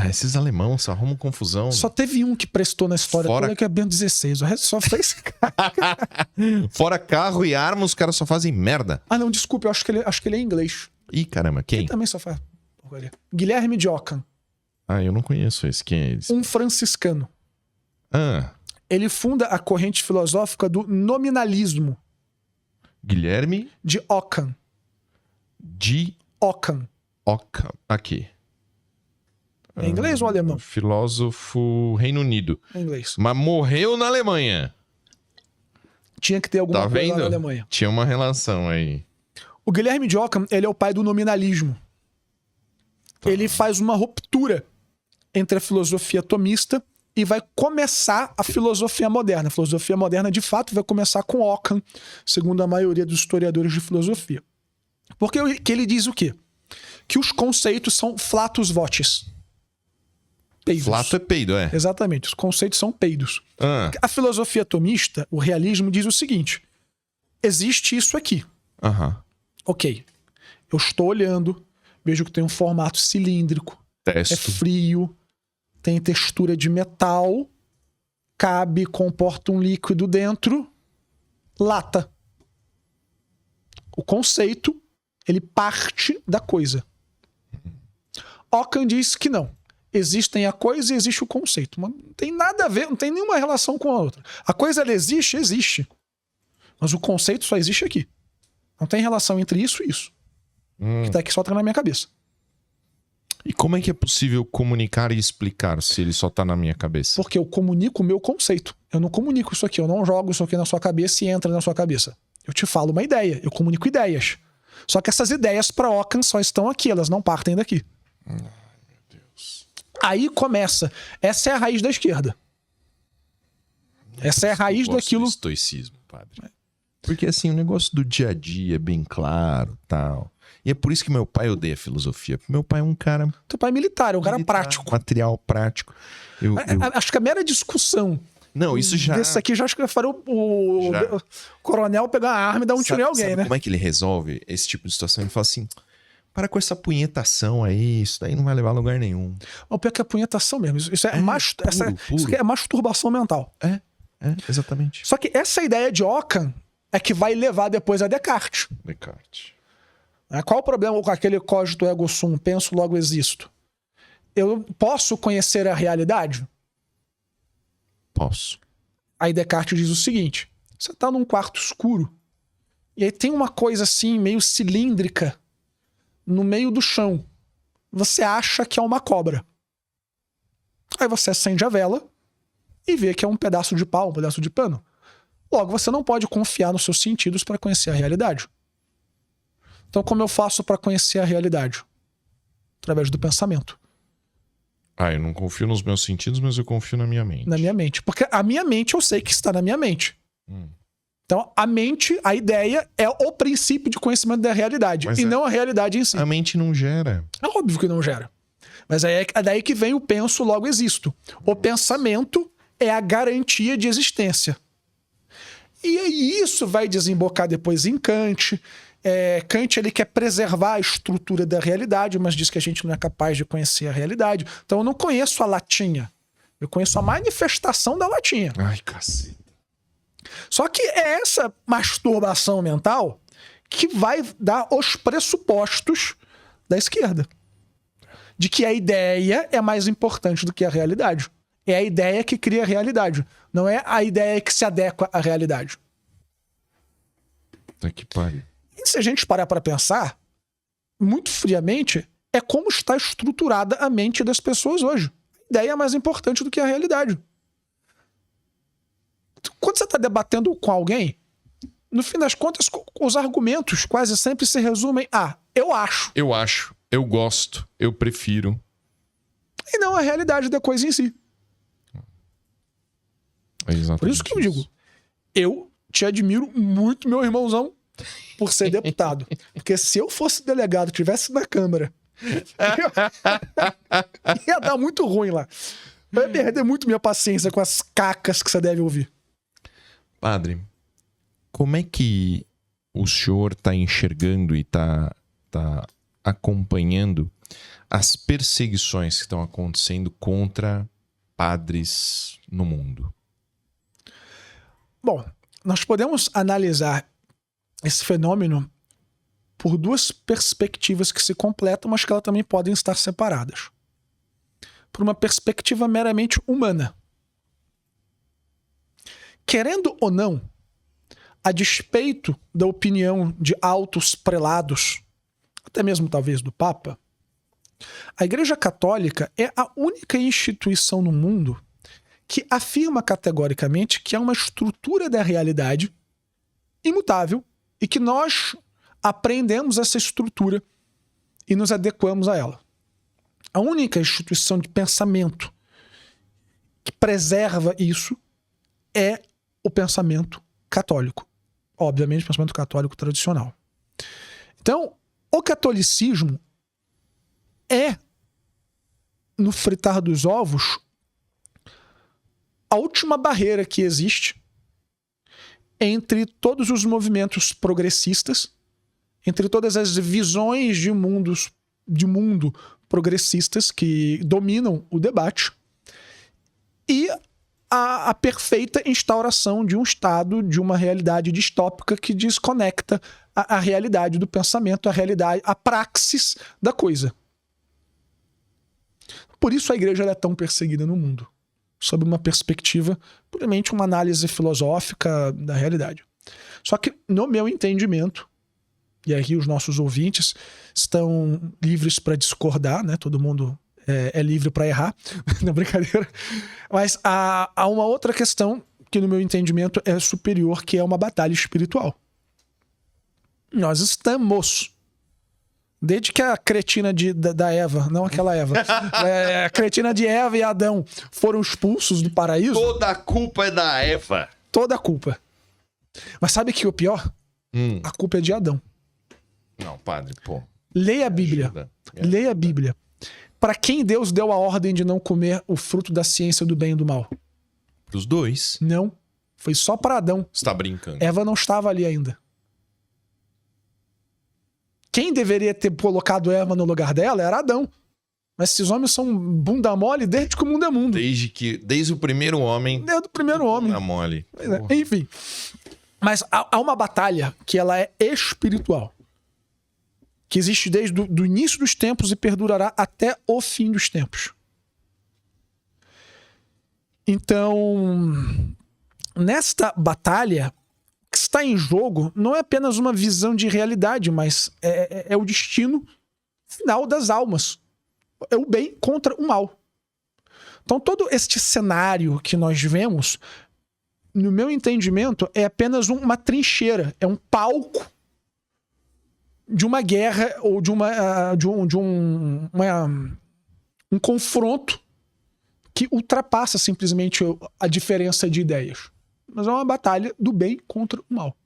Speaker 1: Esses alemãos só arrumam confusão.
Speaker 2: Só teve um que prestou na história toda, que é Bento XVI. O resto só fez...
Speaker 1: Fora carro e arma, os caras só fazem merda.
Speaker 2: Ah, não, desculpa. Eu acho que ele é inglês.
Speaker 1: Ih, caramba, quem?
Speaker 2: Ele também só faz porcaria. Guilherme de Ockham.
Speaker 1: Eu não conheço esse. Quem é esse?
Speaker 2: Um franciscano. Ele funda a corrente filosófica do nominalismo.
Speaker 1: Guilherme?
Speaker 2: De Ockham.
Speaker 1: De
Speaker 2: Ockham.
Speaker 1: Ockham. Aqui.
Speaker 2: É inglês ou alemão?
Speaker 1: Filósofo Reino Unido.
Speaker 2: É inglês.
Speaker 1: Mas morreu na Alemanha.
Speaker 2: Tinha que ter alguma coisa lá na Alemanha.
Speaker 1: Tinha uma relação aí.
Speaker 2: O Guilherme de Ockham, ele é o pai do nominalismo. Ele faz uma ruptura entre a filosofia tomista e vai começar a filosofia moderna. A filosofia moderna, de fato, vai começar com Ockham, segundo a maioria dos historiadores de filosofia. Porque ele diz o quê? Que os conceitos são flatus votis. Peidos.
Speaker 1: Flato é peido, é.
Speaker 2: Exatamente, os conceitos são peidos. A filosofia tomista, o realismo, diz o seguinte: existe isso aqui. Ok. Eu estou olhando, vejo que tem um formato cilíndrico.
Speaker 1: Testo.
Speaker 2: É frio, tem textura de metal, cabe, comporta um líquido dentro, lata. O conceito, ele parte da coisa. Ockham diz que não. Existem a coisa e existe o conceito. Mas não tem nada a ver, não tem nenhuma relação com a outra. A coisa, ela existe. Mas o conceito só existe aqui. Não tem relação entre isso e isso. Que tá aqui só tá na minha cabeça.
Speaker 1: E como é que é possível comunicar e explicar se ele só tá na minha cabeça?
Speaker 2: Porque eu comunico o meu conceito. Eu não comunico isso aqui. Eu não jogo isso aqui na sua cabeça e entra na sua cabeça. Eu te falo uma ideia. Eu comunico ideias. Só que essas ideias para Ockham só estão aqui. Elas não partem daqui.
Speaker 1: Ai, meu Deus.
Speaker 2: Aí começa. Essa é a raiz da esquerda. Essa é a raiz daquilo.
Speaker 1: Do estoicismo, padre. Porque assim, o negócio do dia a dia é bem claro, tal. E é por isso que meu pai odeia filosofia. Meu pai é um cara...
Speaker 2: Teu pai é militar, é um cara prático.
Speaker 1: Material prático.
Speaker 2: Acho que a mera discussão...
Speaker 1: Não, isso já...
Speaker 2: Desse aqui, já acho que faria o coronel pegar uma arma e dar um tiro em alguém,
Speaker 1: sabe
Speaker 2: né?
Speaker 1: Como é que ele resolve esse tipo de situação? Ele fala assim, para com essa punhetação aí, isso daí não vai levar a lugar nenhum.
Speaker 2: O pior que é a punhetação mesmo. Isso é,
Speaker 1: puro.
Speaker 2: Isso aqui é masturbação mental.
Speaker 1: É, exatamente.
Speaker 2: Só que essa ideia de Ockham é que vai levar depois a Descartes. Qual o problema com aquele cogito ergo sum, penso logo existo? Eu posso conhecer a realidade?
Speaker 1: Posso.
Speaker 2: Aí Descartes diz o seguinte: você tá num quarto escuro e aí tem uma coisa assim meio cilíndrica no meio do chão. Você acha que é uma cobra. Aí você acende a vela e vê que é um pedaço de pau, um pedaço de pano. Logo, você não pode confiar nos seus sentidos para conhecer a realidade. Então, como eu faço para conhecer a realidade? Através do pensamento.
Speaker 1: Eu não confio nos meus sentidos, mas eu confio na minha mente.
Speaker 2: Na minha mente. Porque a minha mente eu sei que está na minha mente. Então, a mente, a ideia, é o princípio de conhecimento da realidade,
Speaker 1: Mas
Speaker 2: e não a realidade em si.
Speaker 1: A mente não gera.
Speaker 2: É óbvio que não gera. Mas é daí que vem o penso, logo existo. O pensamento é a garantia de existência. E aí isso vai desembocar depois em Kant. Kant, ele quer preservar a estrutura da realidade, mas diz que a gente não é capaz de conhecer a realidade. Então eu não conheço a latinha. Eu conheço a manifestação da latinha.
Speaker 1: Ai, cacete.
Speaker 2: Só que é essa masturbação mental que vai dar os pressupostos da esquerda. De que a ideia é mais importante do que a realidade. É a ideia que cria a realidade. Não é a ideia que se adequa à realidade.
Speaker 1: Tá que pariu.
Speaker 2: E se a gente parar para pensar, muito friamente, é como está estruturada a mente das pessoas hoje. A ideia é mais importante do que a realidade. Quando você está debatendo com alguém, no fim das contas, os argumentos quase sempre se resumem a eu acho.
Speaker 1: Eu acho, eu gosto, eu prefiro.
Speaker 2: E não a realidade da coisa em si.
Speaker 1: É exatamente
Speaker 2: Por isso que eu digo, eu te admiro muito, meu irmãozão, por ser deputado. Porque se eu fosse delegado, estivesse na Câmara, ia dar muito ruim lá. Eu ia perder muito minha paciência com as cacas que você deve ouvir.
Speaker 1: Padre, como é que o senhor está enxergando e está acompanhando as perseguições que estão acontecendo contra padres no mundo?
Speaker 2: Bom, nós podemos analisar esse fenômeno por duas perspectivas que se completam, mas que elas também podem estar separadas. Por uma perspectiva meramente humana. Querendo ou não, a despeito da opinião de altos prelados, até mesmo talvez do Papa, a Igreja Católica é a única instituição no mundo que afirma categoricamente que é uma estrutura da realidade imutável e que nós aprendemos essa estrutura e nos adequamos a ela. A única instituição de pensamento que preserva isso é o pensamento católico. Obviamente, o pensamento católico tradicional. Então, o catolicismo é, no fritar dos ovos, a última barreira que existe entre todos os movimentos progressistas, entre todas as visões de mundo progressistas que dominam o debate, e a perfeita instauração de um estado, de uma realidade distópica que desconecta a realidade do pensamento, a realidade, a praxis da coisa. Por isso a igreja é tão perseguida no mundo, sob uma perspectiva, puramente uma análise filosófica da realidade. Só que, no meu entendimento, e aqui os nossos ouvintes estão livres para discordar, né? Todo mundo é livre para errar, não, brincadeira. Mas há uma outra questão que, no meu entendimento, é superior, que é uma batalha espiritual. Nós estamos, desde que a cretina da Eva, não aquela Eva, a cretina de Eva e Adão foram expulsos do paraíso.
Speaker 1: Toda a culpa é da Eva.
Speaker 2: Toda a culpa. Mas sabe o que é o pior? A culpa é de Adão.
Speaker 1: Não, padre, pô.
Speaker 2: Leia a Bíblia. Leia a Bíblia. Para quem Deus deu a ordem de não comer o fruto da ciência do bem e do mal?
Speaker 1: Para os dois.
Speaker 2: Não. Foi só para Adão.
Speaker 1: Você tá brincando.
Speaker 2: Eva não estava ali ainda. Quem deveria ter colocado Eva no lugar dela era Adão. Mas esses homens são bunda mole desde que o mundo é mundo.
Speaker 1: Desde o primeiro homem.
Speaker 2: Desde o primeiro homem.
Speaker 1: Bunda mole.
Speaker 2: Enfim. Mas há uma batalha que ela é espiritual. Que existe desde o início dos tempos e perdurará até o fim dos tempos. Então, nesta batalha, o que está em jogo não é apenas uma visão de realidade, mas é o destino final das almas. É o bem contra o mal. Então, todo este cenário que nós vemos, no meu entendimento, é apenas uma trincheira, é um palco de uma guerra ou de um confronto que ultrapassa simplesmente a diferença de ideias. mas é uma batalha do bem contra o mal.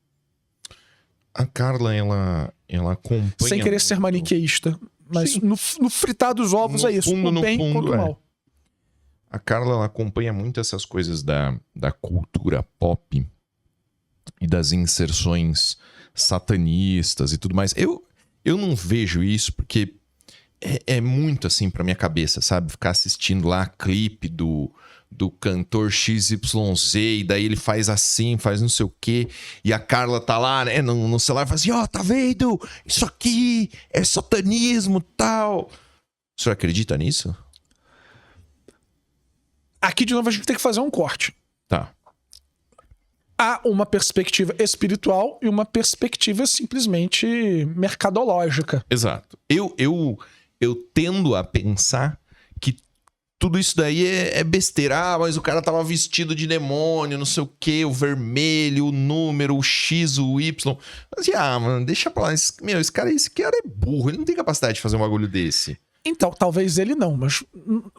Speaker 1: A Carla, ela acompanha...
Speaker 2: Sem querer ser maniqueísta, mas no fritar dos ovos é isso, o bem contra o mal.
Speaker 1: A Carla, ela acompanha muito essas coisas da cultura pop e das inserções satanistas e tudo mais. Eu não vejo isso porque é muito assim pra minha cabeça, sabe? Ficar assistindo lá clipe do cantor XYZ e daí ele faz assim, faz não sei o quê, e a Carla tá lá, né, no celular e fala assim, tá vendo? Isso aqui é satanismo, tal. O senhor acredita nisso?
Speaker 2: Aqui, de novo, a gente tem que fazer um corte.
Speaker 1: Tá.
Speaker 2: Há uma perspectiva espiritual e uma perspectiva simplesmente mercadológica.
Speaker 1: Exato. Eu tendo a pensar que tudo isso daí é besteira. Mas o cara tava vestido de demônio, não sei o quê, o vermelho, o número, o X, o Y. Mas, mano, deixa pra lá. Esse cara é burro, ele não tem capacidade de fazer um bagulho desse.
Speaker 2: Então, talvez ele não, mas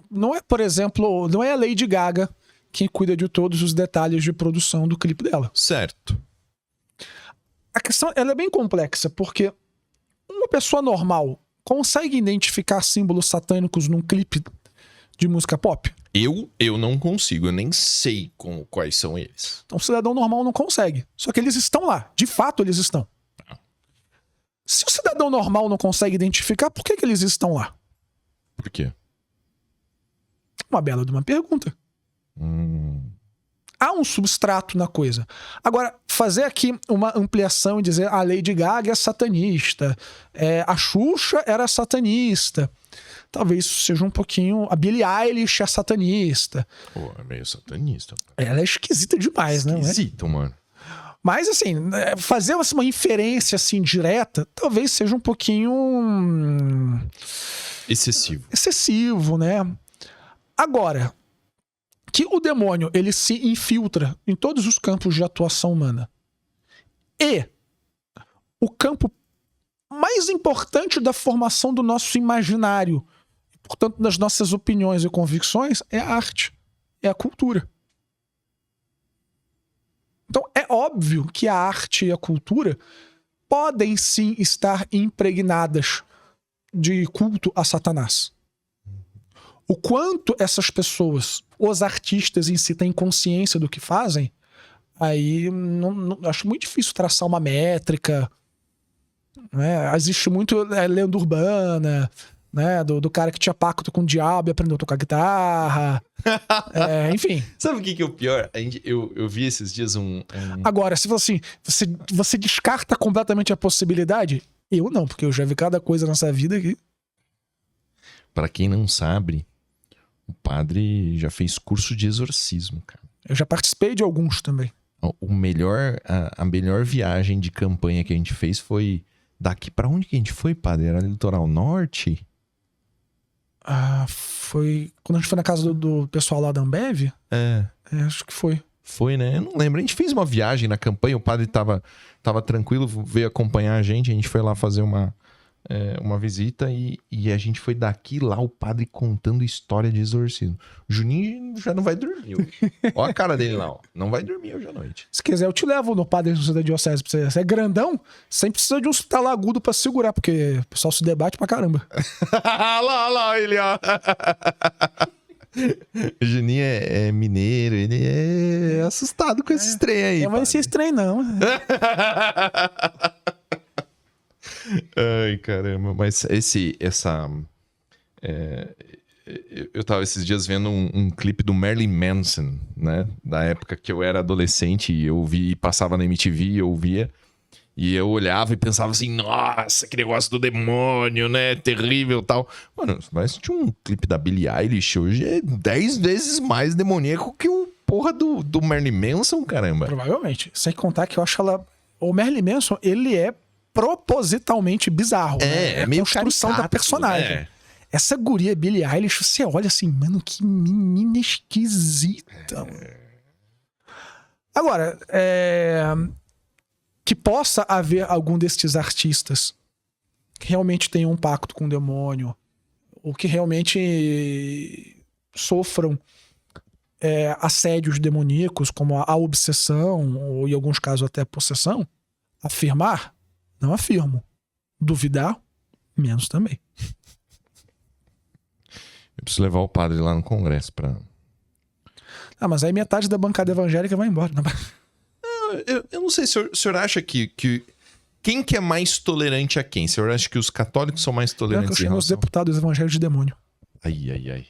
Speaker 2: não é, por exemplo, não é a Lady Gaga quem cuida de todos os detalhes de produção do clipe dela.
Speaker 1: Certo.
Speaker 2: A questão, ela é bem complexa, porque uma pessoa normal consegue identificar símbolos satânicos num clipe de música pop?
Speaker 1: Eu não consigo, eu nem sei quais são eles.
Speaker 2: Então o cidadão normal não consegue. Só que eles estão lá, de fato eles estão. Se o cidadão normal não consegue identificar, por que eles estão lá?
Speaker 1: Por quê?
Speaker 2: Uma bela de uma pergunta. Há um substrato na coisa. Agora, fazer aqui uma ampliação e dizer a Lady Gaga é satanista, a Xuxa era satanista, talvez isso seja um pouquinho... A Billie Eilish é satanista.
Speaker 1: Pô, é meio satanista.
Speaker 2: Ela é esquisita demais, né?
Speaker 1: Esquisito, mano.
Speaker 2: Mas, assim, fazer uma inferência assim direta talvez seja um pouquinho... Excessivo, né? Agora, que o demônio ele se infiltra em todos os campos de atuação humana. E o campo mais importante da formação do nosso imaginário, portanto, das nossas opiniões e convicções, é a arte, é a cultura. Então, é óbvio que a arte e a cultura podem sim estar impregnadas de culto a Satanás. O quanto essas pessoas, os artistas em si, têm consciência do que fazem, aí acho muito difícil traçar uma métrica. Né? Existe muito lenda urbana, né? Do cara que tinha pacto com o diabo e aprendeu a tocar guitarra. Enfim.
Speaker 1: Sabe o que é o pior? Eu vi esses dias
Speaker 2: Agora, se você descarta completamente a possibilidade, eu não, porque eu já vi cada coisa nessa vida aqui.
Speaker 1: Pra quem não sabe, o padre já fez curso de exorcismo, cara.
Speaker 2: Eu já participei de alguns também.
Speaker 1: A melhor viagem de campanha que a gente fez foi... Daqui pra onde que a gente foi, padre? Era litoral norte?
Speaker 2: Foi... Quando a gente foi na casa do pessoal lá da Ambev? Acho que foi.
Speaker 1: Foi, né? Eu não lembro. A gente fez uma viagem na campanha, o padre tava tranquilo, veio acompanhar a gente foi lá fazer uma visita e a gente foi daqui lá, o padre contando história de exorcismo. O Juninho já não vai dormir hoje. Olha a cara dele lá, ó. Não vai dormir hoje à noite.
Speaker 2: Se quiser, eu te levo no padre da diocese pra você. Você é grandão, sempre precisa de um hospital agudo pra segurar, porque o pessoal se debate pra caramba.
Speaker 1: lá, ele, ó. O Juninho é mineiro, ele é assustado com esse trem aí.
Speaker 2: Não vai ser esse trem, não.
Speaker 1: Ai, caramba. Mas eu tava esses dias vendo um clipe do Marilyn Manson, né? Da época que eu era adolescente e eu passava na MTV, eu via. E eu olhava e pensava assim, nossa, que negócio do demônio, né? Terrível e tal. Mano, vai assistir um clipe da Billie Eilish hoje é 10 vezes mais demoníaco que o porra do Marilyn Manson, caramba.
Speaker 2: Provavelmente. Sem contar que eu acho ela... O Marilyn Manson, ele é propositalmente bizarro.
Speaker 1: É meio construção
Speaker 2: da personagem.
Speaker 1: Né?
Speaker 2: Essa guria Billie Eilish, você olha assim, mano, que menina esquisita. Agora, que possa haver algum destes artistas que realmente tenham um pacto com o demônio, ou que realmente sofram assédios demoníacos, como a obsessão, ou em alguns casos até a possessão, afirmar, não afirmo. Duvidar, menos também.
Speaker 1: Eu preciso levar o padre lá no congresso pra...
Speaker 2: Mas aí metade da bancada evangélica vai embora.
Speaker 1: Eu não sei, o senhor acha que quem que é mais tolerante a quem? O senhor acha que os católicos são mais tolerantes
Speaker 2: Eu chamo os deputados evangélicos de demônio.
Speaker 1: Ai.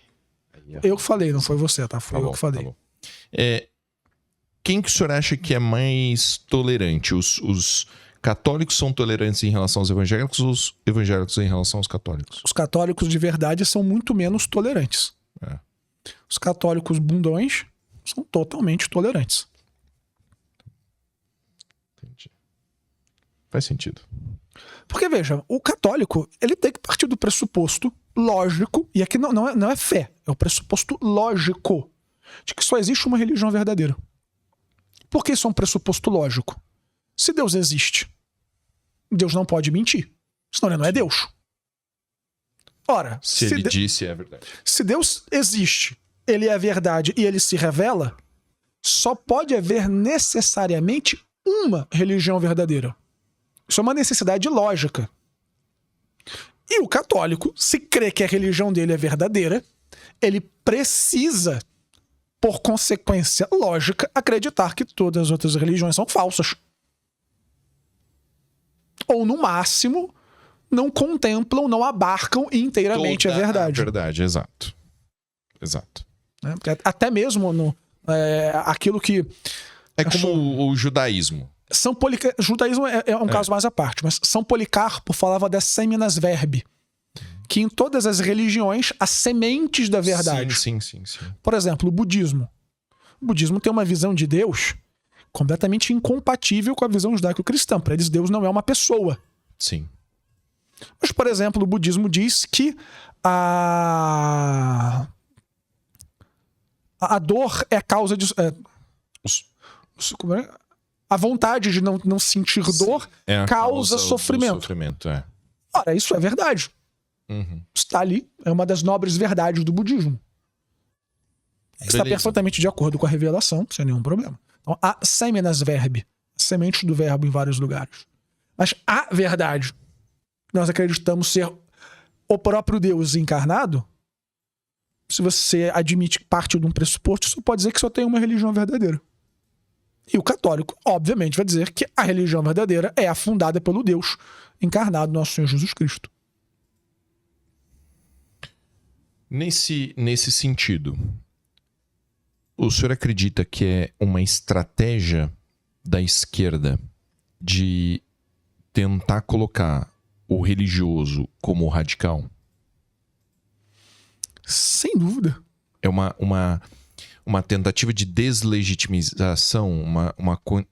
Speaker 2: Eu que falei, não foi você, tá? Foi eu que falei.
Speaker 1: Tá bom. Quem que o senhor acha que é mais tolerante? Os católicos são tolerantes em relação aos evangélicos ou os evangélicos em relação aos católicos?
Speaker 2: Os católicos de verdade são muito menos tolerantes. Os católicos bundões são totalmente tolerantes.
Speaker 1: Entendi. Faz sentido.
Speaker 2: Porque, veja, o católico, ele tem que partir do pressuposto lógico, e aqui não é fé, é o pressuposto lógico, de que só existe uma religião verdadeira. Por que isso é um pressuposto lógico? Se Deus existe, Deus não pode mentir, senão ele não é Deus. Ora,
Speaker 1: se ele disse, é verdade.
Speaker 2: Se Deus existe, ele é a verdade e ele se revela, só pode haver necessariamente uma religião verdadeira. Isso é uma necessidade lógica. E o católico, se crê que a religião dele é verdadeira, ele precisa, por consequência lógica, acreditar que todas as outras religiões são falsas. Ou, no máximo, não contemplam, não abarcam inteiramente a verdade.
Speaker 1: A verdade, exato.
Speaker 2: Até mesmo aquilo que...
Speaker 1: É como o judaísmo.
Speaker 2: Judaísmo é um caso mais à parte, mas São Policarpo falava das seminas verbi, que em todas as religiões há sementes da verdade.
Speaker 1: Sim.
Speaker 2: Por exemplo, o budismo. O budismo tem uma visão de Deus completamente incompatível com a visão judaico-cristã. Para eles, Deus não é uma pessoa.
Speaker 1: Sim.
Speaker 2: Mas, por exemplo, o budismo diz que a dor é a causa de... A vontade de não sentir dor causa sofrimento. Ora, isso é verdade. Está ali, é uma das nobres verdades do budismo. Está perfeitamente de acordo com a revelação, sem nenhum problema. Então, há seminas verbi, sementes do verbo em vários lugares. Mas a verdade, nós acreditamos ser o próprio Deus encarnado, se você admite parte de um pressuposto, isso pode dizer que só tem uma religião verdadeira. E o católico, obviamente, vai dizer que a religião verdadeira é a fundada pelo Deus encarnado, nosso Senhor Jesus Cristo.
Speaker 1: Nesse sentido, o senhor acredita que é uma estratégia da esquerda de tentar colocar o religioso como radical?
Speaker 2: Sem dúvida.
Speaker 1: É uma tentativa de deslegitimização,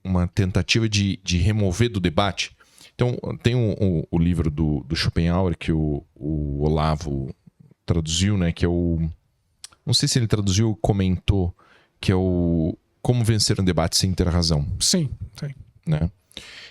Speaker 1: uma tentativa de remover do debate. Então, tem o livro do Schopenhauer, que o Olavo traduziu, né? Que é o... Não sei se ele traduziu ou comentou, que é o Como Vencer um Debate Sem Ter Razão.
Speaker 2: Sim.
Speaker 1: Né?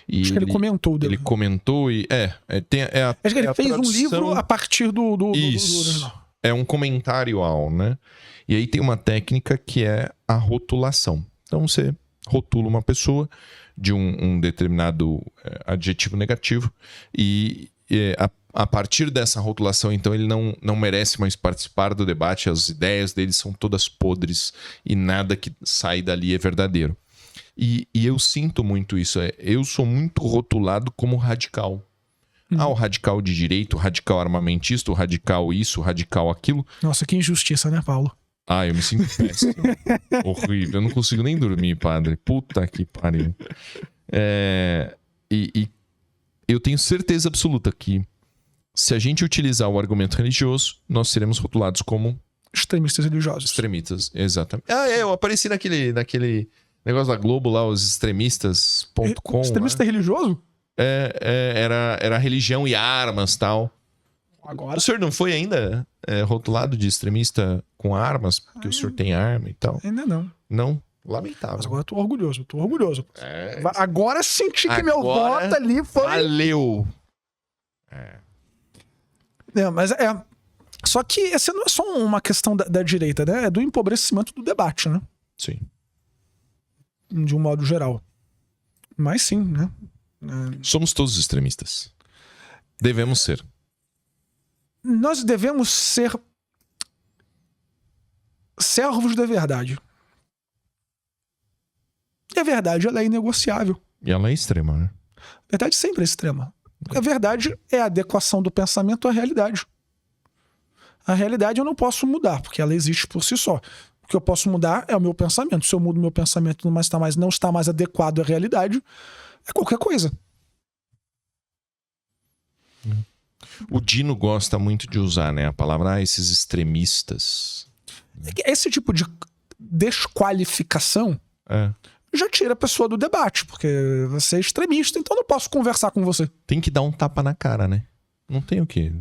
Speaker 1: E
Speaker 2: acho que ele comentou.
Speaker 1: Ele comentou e...
Speaker 2: acho que ele fez um livro a partir do
Speaker 1: original. É um comentário ao, né? E aí tem uma técnica que é a rotulação. Então você rotula uma pessoa de um determinado adjetivo negativo e a partir dessa rotulação, então, ele não merece mais participar do debate, as ideias dele são todas podres e nada que sai dali é verdadeiro. E eu sinto muito isso. Eu sou muito rotulado como radical. O radical de direito, o radical armamentista, o radical isso, o radical aquilo.
Speaker 2: Nossa, que injustiça, né, Paulo?
Speaker 1: Eu me sinto péssimo. Horrível. Eu não consigo nem dormir, padre. Puta que pariu. E eu tenho certeza absoluta que se a gente utilizar o argumento religioso, nós seremos rotulados como...
Speaker 2: extremistas religiosos.
Speaker 1: Extremistas, exatamente. Eu apareci naquele negócio da Globo lá, os extremistas.com.
Speaker 2: Extremista religioso?
Speaker 1: Era religião e armas e tal.
Speaker 2: Agora...
Speaker 1: O senhor não foi ainda rotulado de extremista com armas? Porque o senhor tem arma e tal?
Speaker 2: Ainda não.
Speaker 1: Não? Lamentável.
Speaker 2: Mas agora eu tô orgulhoso. Agora senti que meu voto ali foi...
Speaker 1: Valeu!
Speaker 2: Mas Só que essa não é só uma questão da direita, né? É do empobrecimento do debate, né?
Speaker 1: Sim.
Speaker 2: De um modo geral. Mas sim, né?
Speaker 1: Somos todos extremistas. Devemos ser.
Speaker 2: Nós devemos ser servos da verdade. E a verdade, ela é inegociável.
Speaker 1: E ela é extrema, né?
Speaker 2: A verdade sempre é extrema. A verdade é a adequação do pensamento à realidade. A realidade eu não posso mudar, porque ela existe por si só. O que eu posso mudar é o meu pensamento. Se eu mudo meu pensamento e não está mais adequado à realidade, é qualquer coisa.
Speaker 1: O Dino gosta muito de usar, né, a palavra esses extremistas.
Speaker 2: Esse tipo de desqualificação já tira a pessoa do debate, porque você é extremista, então eu não posso conversar com você.
Speaker 1: Tem que dar um tapa na cara, né? Não tem o quê?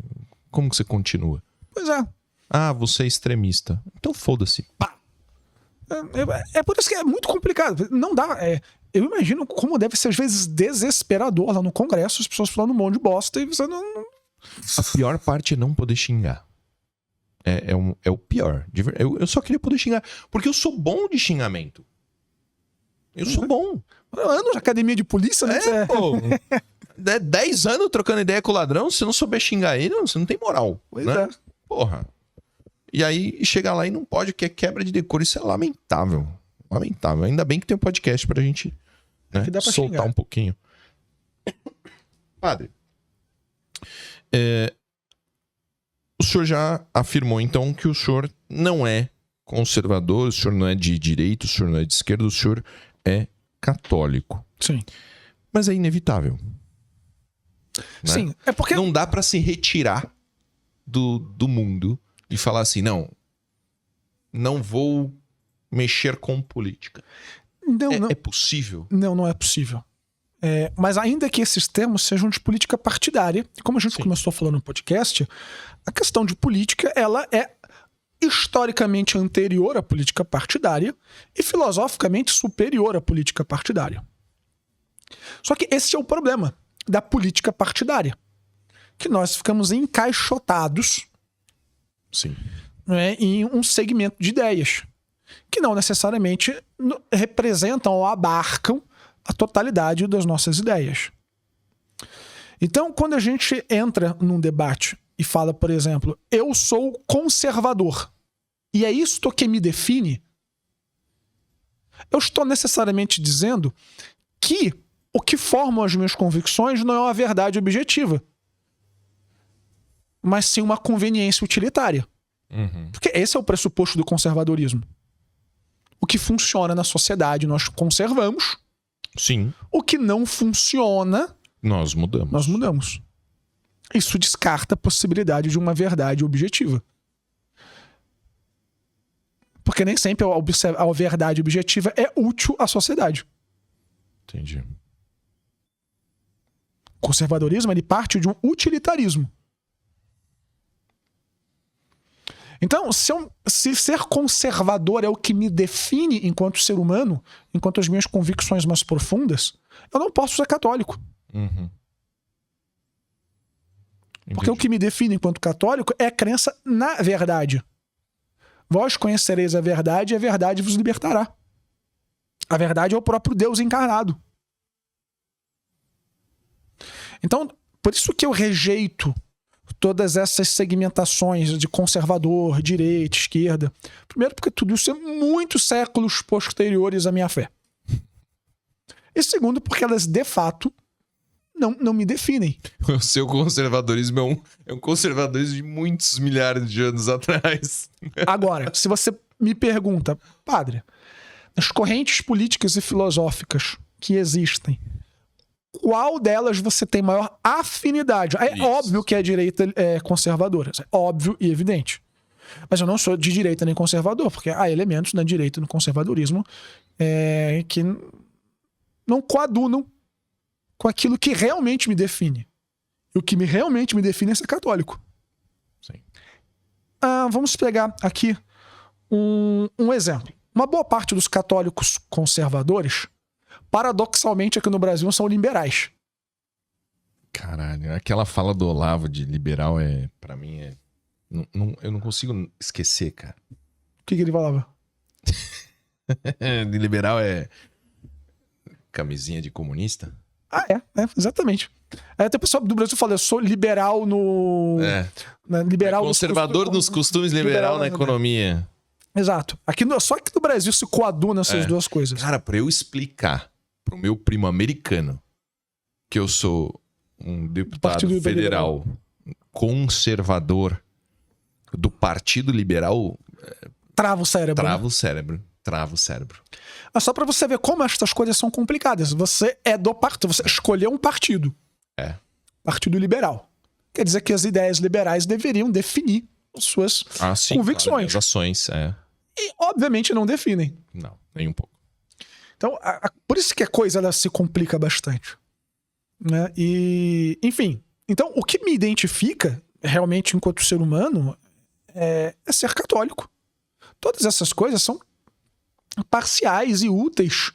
Speaker 1: Como que você continua?
Speaker 2: Pois é.
Speaker 1: Ah, você é extremista. Então foda-se. Pá!
Speaker 2: É por isso que é muito complicado. Não dá. Eu imagino como deve ser, às vezes, desesperador lá no Congresso, as pessoas falando um monte de bosta e você não.
Speaker 1: A pior parte é não poder xingar. É o pior. Eu só queria poder xingar. Porque eu sou bom de xingamento. Eu sou bom.
Speaker 2: Anos de academia de polícia, né?
Speaker 1: Pô. 10 anos trocando ideia com o ladrão, se não souber xingar ele, você não tem moral.
Speaker 2: Pois
Speaker 1: né?
Speaker 2: é.
Speaker 1: Porra. E aí chega lá e não pode, que é quebra de decoro. Isso é lamentável. Lamentável. Ainda bem que tem um podcast pra gente, né,
Speaker 2: Que dá pra
Speaker 1: soltar
Speaker 2: xingar.
Speaker 1: um pouquinho. Padre, o senhor já afirmou então que o senhor não é conservador, o senhor não é de direita, o senhor não é de esquerda, o senhor é católico.
Speaker 2: Sim.
Speaker 1: Mas é inevitável. Né?
Speaker 2: Sim. É porque.
Speaker 1: Não dá pra se retirar do mundo e falar assim, não vou mexer com política.
Speaker 2: Não,
Speaker 1: É possível?
Speaker 2: Não é possível. Mas ainda que esses termos sejam de política partidária, como a gente começou falando no podcast, a questão de política, ela é historicamente anterior à política partidária e filosoficamente superior à política partidária. Só que esse é o problema da política partidária, que nós ficamos encaixotados,
Speaker 1: Sim.
Speaker 2: né, em um segmento de ideias que não necessariamente representam ou abarcam a totalidade das nossas ideias. Então, quando a gente entra num debate e fala, por exemplo, eu sou conservador e é isto que me define, eu estou necessariamente dizendo que o que formam as minhas convicções não é uma verdade objetiva, mas sim uma conveniência utilitária.
Speaker 1: Uhum.
Speaker 2: Porque esse é o pressuposto do conservadorismo. O que funciona na sociedade nós conservamos.
Speaker 1: Sim.
Speaker 2: O que não funciona,
Speaker 1: Nós mudamos.
Speaker 2: nós mudamos. Isso descarta a possibilidade de uma verdade objetiva. Porque nem sempre a verdade objetiva é útil à sociedade.
Speaker 1: Entendi.
Speaker 2: O conservadorismo, ele parte de um utilitarismo. Então, se ser conservador é o que me define enquanto ser humano, enquanto as minhas convicções mais profundas, eu não posso ser católico.
Speaker 1: Uhum.
Speaker 2: Porque o que me define enquanto católico é a crença na verdade. Vós conhecereis a verdade e a verdade vos libertará. A verdade é o próprio Deus encarnado. Então, por isso que eu rejeito todas essas segmentações de conservador, direita, esquerda. Primeiro porque tudo isso é muitos séculos posteriores à minha fé. E segundo porque elas, de fato, não me definem.
Speaker 1: O seu conservadorismo é um conservadorismo de muitos milhares de anos atrás.
Speaker 2: Agora, se você me pergunta, padre, as correntes políticas e filosóficas que existem, qual delas você tem maior afinidade? É
Speaker 1: Isso.
Speaker 2: óbvio que a direita é conservadora. É óbvio e evidente. Mas eu não sou de direita nem conservador, porque há elementos na direita e no conservadorismo que não coadunam com aquilo que realmente me define. E o que realmente me define é ser católico.
Speaker 1: Sim.
Speaker 2: Vamos pegar aqui um exemplo. Uma boa parte dos católicos conservadores, paradoxalmente aqui no Brasil, são liberais.
Speaker 1: Caralho, aquela fala do Olavo de liberal pra mim Eu não consigo esquecer, cara.
Speaker 2: O que ele falava?
Speaker 1: De liberal é camisinha de comunista?
Speaker 2: Ah, exatamente. Aí até o pessoal do Brasil fala, eu sou liberal no... liberal
Speaker 1: conservador nos costumes, liberal na economia.
Speaker 2: Exato. Só aqui no Brasil se coaduna essas duas coisas.
Speaker 1: Cara, pra eu explicar pro meu primo americano que eu sou um deputado federal conservador do Partido Liberal...
Speaker 2: Trava o cérebro.
Speaker 1: Trava o cérebro.
Speaker 2: Mas só pra você ver como estas coisas são complicadas. Você é do partido, você escolheu um partido. Partido Liberal. Quer dizer que as ideias liberais deveriam definir as suas convicções.
Speaker 1: Claro, as ações,
Speaker 2: E, obviamente, não definem.
Speaker 1: Não, nem um pouco.
Speaker 2: Então, por isso que a coisa ela se complica bastante. Né? E, enfim. Então, o que me identifica, realmente, enquanto ser humano, é ser católico. Todas essas coisas são parciais e úteis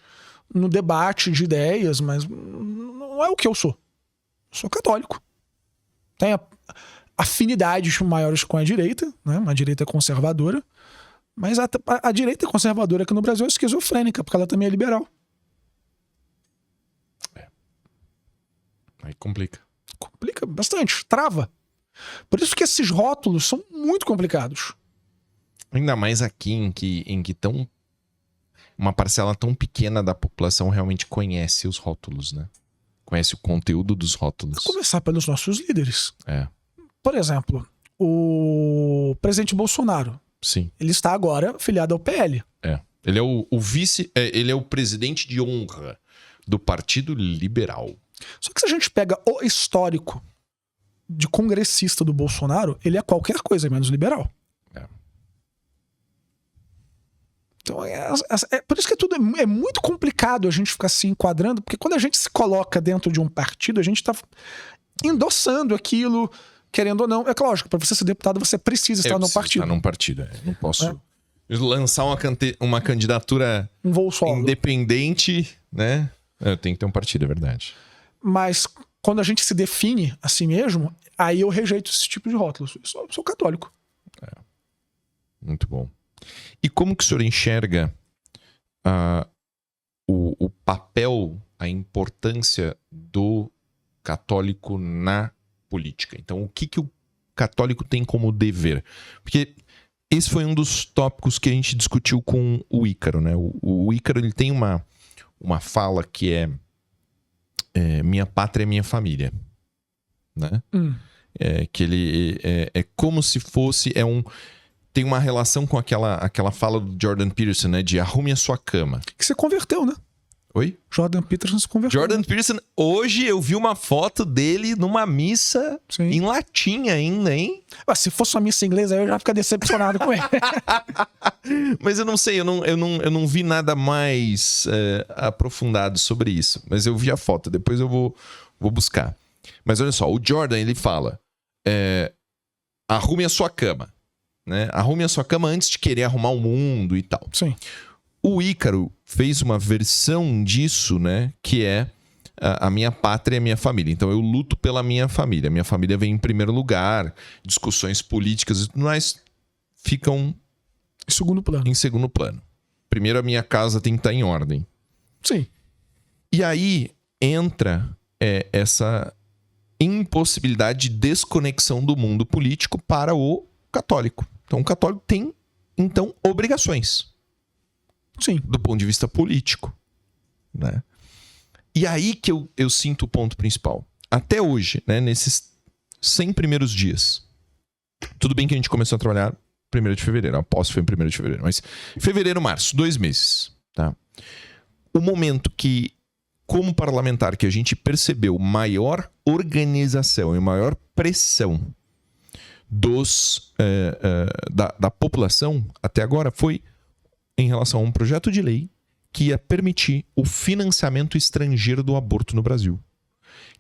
Speaker 2: no debate de ideias, mas não é o que eu sou. Eu sou católico. Tenho afinidades maiores com a direita, né? Uma direita conservadora, mas a direita conservadora aqui no Brasil é esquizofrênica, porque ela também é liberal.
Speaker 1: Aí complica.
Speaker 2: Complica bastante, trava. Por isso que esses rótulos são muito complicados.
Speaker 1: Ainda mais aqui em que uma parcela tão pequena da população realmente conhece os rótulos, né? Conhece o conteúdo dos rótulos.
Speaker 2: A começar pelos nossos líderes.
Speaker 1: É.
Speaker 2: Por exemplo, o presidente Bolsonaro.
Speaker 1: Sim.
Speaker 2: Ele está agora filiado ao PL.
Speaker 1: É. Ele é o vice... ele é o presidente de honra do Partido Liberal.
Speaker 2: Só que se a gente pega o histórico de congressista do Bolsonaro, ele é qualquer coisa menos liberal. Então, por isso que tudo é muito complicado a gente ficar se enquadrando, porque quando a gente se coloca dentro de um partido, a gente está endossando aquilo, querendo ou não. É lógico, para você ser deputado, você precisa estar num partido.
Speaker 1: Estar num partido, Não posso lançar uma candidatura
Speaker 2: um voo solo.
Speaker 1: Independente, né? Eu tenho que ter um partido, é verdade.
Speaker 2: Mas quando a gente se define a si mesmo, aí eu rejeito esse tipo de rótulos. Eu sou católico.
Speaker 1: Muito bom. E como que o senhor enxerga o papel, a importância do católico na política? Então, o que o católico tem como dever? Porque esse foi um dos tópicos que a gente discutiu com o Ícaro, né? O Ícaro, ele tem uma fala que é minha pátria é minha família, né? Que ele é como se fosse... Tem uma relação com aquela fala do Jordan Peterson, né? De arrume a sua cama.
Speaker 2: Que se converteu, né?
Speaker 1: Oi?
Speaker 2: Jordan Peterson se converteu.
Speaker 1: Jordan Peterson, hoje eu vi uma foto dele numa missa em latim ainda, hein?
Speaker 2: Se fosse uma missa inglesa, eu já ficaria decepcionado com ele.
Speaker 1: Mas eu não sei, eu não vi nada mais aprofundado sobre isso. Mas eu vi a foto, depois eu vou buscar. Mas olha só, o Jordan, ele fala arrume a sua cama. Né? Arrume a sua cama antes de querer arrumar o mundo e tal.
Speaker 2: Sim.
Speaker 1: O Ícaro fez uma versão disso, né? Que é a minha pátria e a minha família. Então eu luto pela minha família. Minha família vem em primeiro lugar. Discussões políticas e tudo mais ficam em segundo plano. Primeiro a minha casa tem que estar em ordem.
Speaker 2: Sim.
Speaker 1: E aí entra essa impossibilidade de desconexão do mundo político para o católico. Então, o católico tem, obrigações.
Speaker 2: Sim.
Speaker 1: Do ponto de vista político. Né? E aí que eu sinto o ponto principal. Até hoje, né, nesses 100 primeiros dias. Tudo bem que a gente começou a trabalhar 1º de fevereiro. A posse foi em 1º de fevereiro. Mas fevereiro, março, 2 meses. Tá? O momento que, como parlamentar, que a gente percebeu maior organização e maior pressão da população até agora foi em relação a um projeto de lei que ia permitir o financiamento estrangeiro do aborto no Brasil.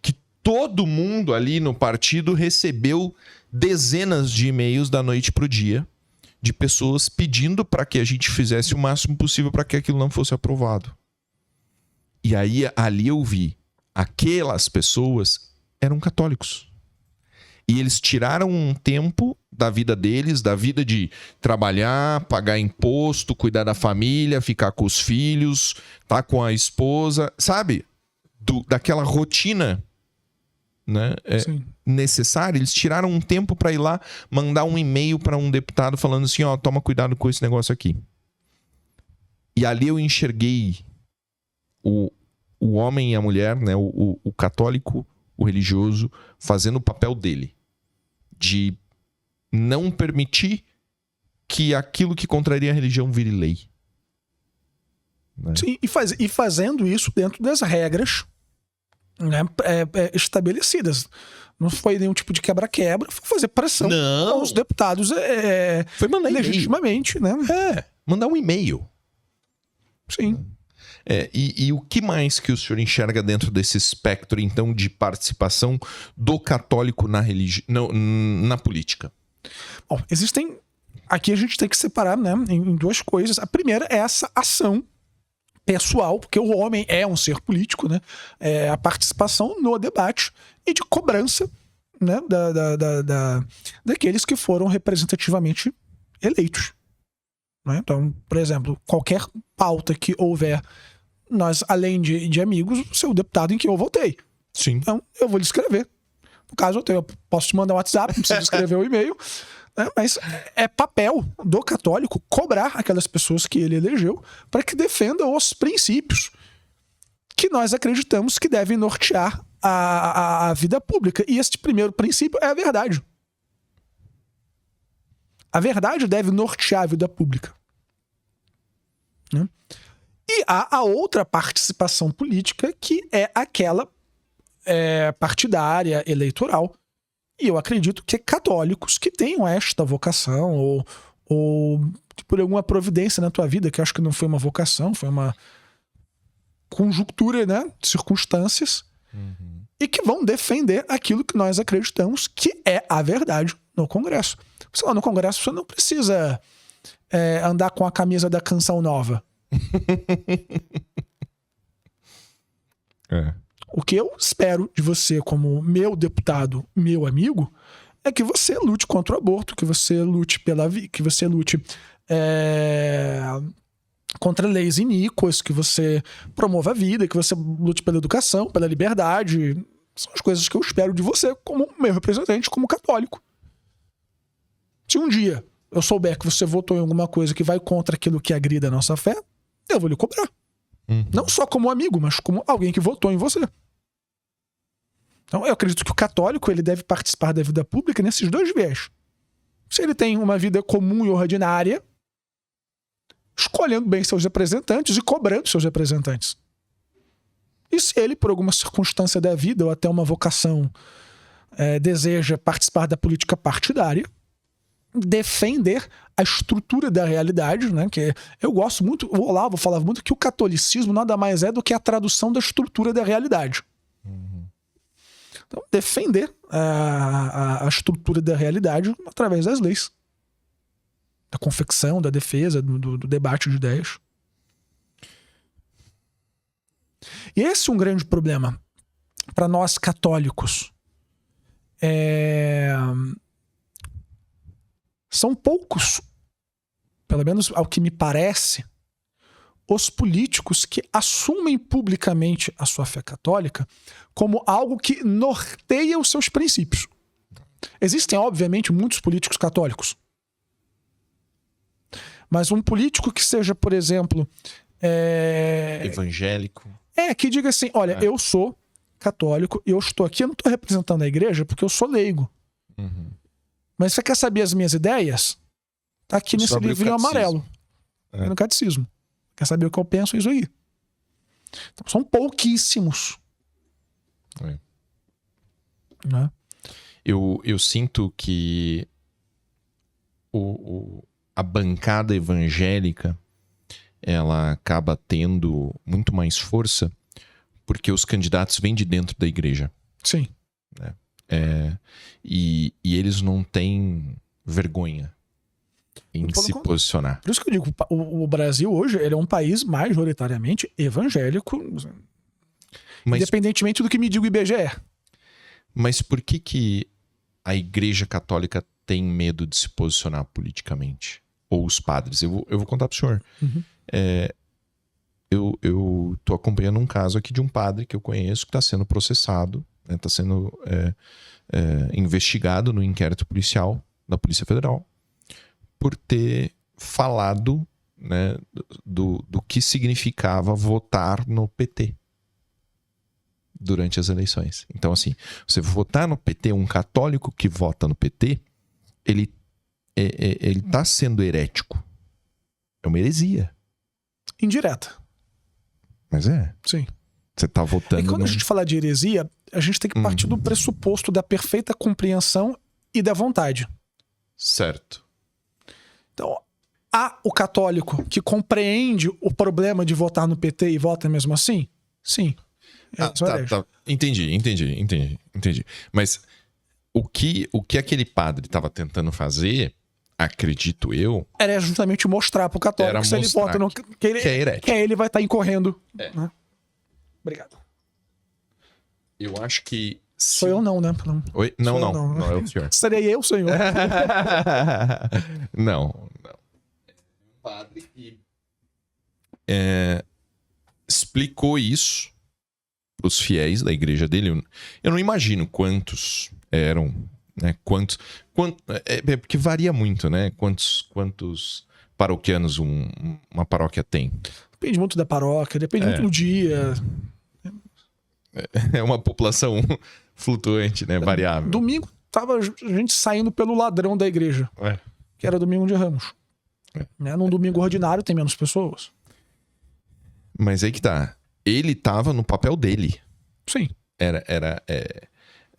Speaker 1: Que todo mundo ali no partido recebeu dezenas de e-mails da noite pro dia de pessoas pedindo para que a gente fizesse o máximo possível para que aquilo não fosse aprovado. E aí ali eu vi aquelas pessoas eram católicos. E eles tiraram um tempo da vida deles, da vida de trabalhar, pagar imposto, cuidar da família, ficar com os filhos, tá com a esposa, sabe? Daquela rotina, né? Necessária. Eles tiraram um tempo para ir lá mandar um e-mail para um deputado falando assim, ó, toma cuidado com esse negócio aqui. E ali eu enxerguei o homem e a mulher, né? O católico, o religioso, fazendo o papel dele. De não permitir que aquilo que contraria a religião vire lei. Né?
Speaker 2: Sim, e fazendo isso dentro das regras, né, estabelecidas. Não foi nenhum tipo de quebra-quebra, foi fazer pressão aos deputados
Speaker 1: foi mandar
Speaker 2: legitimamente, né?
Speaker 1: Mandar um e-mail.
Speaker 2: Sim.
Speaker 1: E o que mais que o senhor enxerga dentro desse espectro, então, de participação do católico na política?
Speaker 2: Bom, existem... Aqui a gente tem que separar, né, em duas coisas. A primeira é essa ação pessoal, porque o homem é um ser político, né? É a participação no debate e de cobrança, né, daqueles que foram representativamente eleitos. Né? Então, por exemplo, qualquer pauta que houver, nós, além de amigos, ser o deputado em que eu votei.
Speaker 1: Sim.
Speaker 2: Então, eu vou lhe escrever. No caso, eu posso te mandar um WhatsApp, não preciso escrever um e-mail. Né? Mas é papel do católico cobrar aquelas pessoas que ele elegeu para que defendam os princípios que nós acreditamos que devem nortear a vida pública. E este primeiro princípio é a verdade. A verdade deve nortear a vida pública. Né? E há a outra participação política, que é aquela partidária, eleitoral. E eu acredito que católicos que tenham esta vocação, ou por alguma providência na tua vida, que eu acho que não foi uma vocação, foi uma conjuntura, né, de circunstâncias, e que vão defender aquilo que nós acreditamos que é a verdade no Congresso. Sei lá, no Congresso você não precisa andar com a camisa da Canção Nova. O que eu espero de você como meu deputado, meu amigo, é que você lute contra o aborto, que você lute contra leis iníquas, que você promova a vida, que você lute pela educação, pela liberdade. São as coisas que eu espero de você como meu representante, como católico. Se um dia eu souber que você votou em alguma coisa que vai contra aquilo que agrida a nossa fé, eu vou lhe cobrar. Não só como amigo, mas como alguém que votou em você. Então, eu acredito que o católico ele deve participar da vida pública nesses dois viés. Se ele tem uma vida comum e ordinária, escolhendo bem seus representantes e cobrando seus representantes. E se ele, por alguma circunstância da vida ou até uma vocação, deseja participar da política partidária, defender a estrutura da realidade, né? Que eu gosto muito, o Olavo falava muito que o catolicismo nada mais é do que a tradução da estrutura da realidade. Então, defender a estrutura da realidade através das leis. Da confecção, da defesa, do debate de ideias. E esse é um grande problema para nós católicos. São poucos, pelo menos ao que me parece, os políticos que assumem publicamente a sua fé católica como algo que norteia os seus princípios. Existem, obviamente, muitos políticos católicos. Mas um político que seja, por exemplo...
Speaker 1: evangélico.
Speaker 2: Que diga assim, olha, eu sou católico e eu estou aqui, eu não estou representando a igreja porque eu sou leigo. Mas você quer saber as minhas ideias? Tá aqui nesse livrinho amarelo. No catecismo. Quer saber o que eu penso? Isso aí. Então, são pouquíssimos. Né?
Speaker 1: Eu sinto que a bancada evangélica ela acaba tendo muito mais força porque os candidatos vêm de dentro da igreja.
Speaker 2: Sim.
Speaker 1: Né? E eles não têm vergonha em se posicionar.
Speaker 2: Por isso que eu digo, o Brasil hoje ele é um país majoritariamente evangélico, independentemente do que me diga o IBGE.
Speaker 1: Mas por que a Igreja Católica tem medo de se posicionar politicamente? Ou os padres? Eu vou contar pro senhor.
Speaker 2: Uhum.
Speaker 1: Eu tô acompanhando um caso aqui de um padre que eu conheço que está sendo processado, né, tá sendo investigado no inquérito policial da Polícia Federal por ter falado, né, do que significava votar no PT durante as eleições. Então, assim, você votar no PT, um católico que vota no PT, ele tá sendo herético. É uma heresia.
Speaker 2: Indireta.
Speaker 1: Mas
Speaker 2: Sim.
Speaker 1: você tá votando...
Speaker 2: E quando a gente fala de heresia, a gente tem que partir do pressuposto da perfeita compreensão e da vontade.
Speaker 1: Certo.
Speaker 2: Então, há o católico que compreende o problema de votar no PT e vota mesmo assim? Sim.
Speaker 1: Tá. Entendi. Mas o que aquele padre estava tentando fazer, acredito eu...
Speaker 2: Era justamente mostrar pro católico que se ele vota no... que
Speaker 1: é herético.
Speaker 2: Que ele vai estar incorrendo. Né? Obrigado.
Speaker 1: Eu acho que...
Speaker 2: Sou eu não, né?
Speaker 1: Oi? Não é o senhor.
Speaker 2: Serei eu, senhor.
Speaker 1: Não. O padre que explicou isso para os fiéis da igreja dele. Eu não imagino quantos eram, né? Porque varia muito, né? Quantos paroquianos uma paróquia tem?
Speaker 2: Depende muito da paróquia, depende muito do dia.
Speaker 1: É uma população flutuante, né? Variável.
Speaker 2: Domingo tava a gente saindo pelo ladrão da igreja, que era domingo de Ramos. Né? Num domingo ordinário tem menos pessoas.
Speaker 1: Mas aí que tá. Ele tava no papel dele.
Speaker 2: Sim.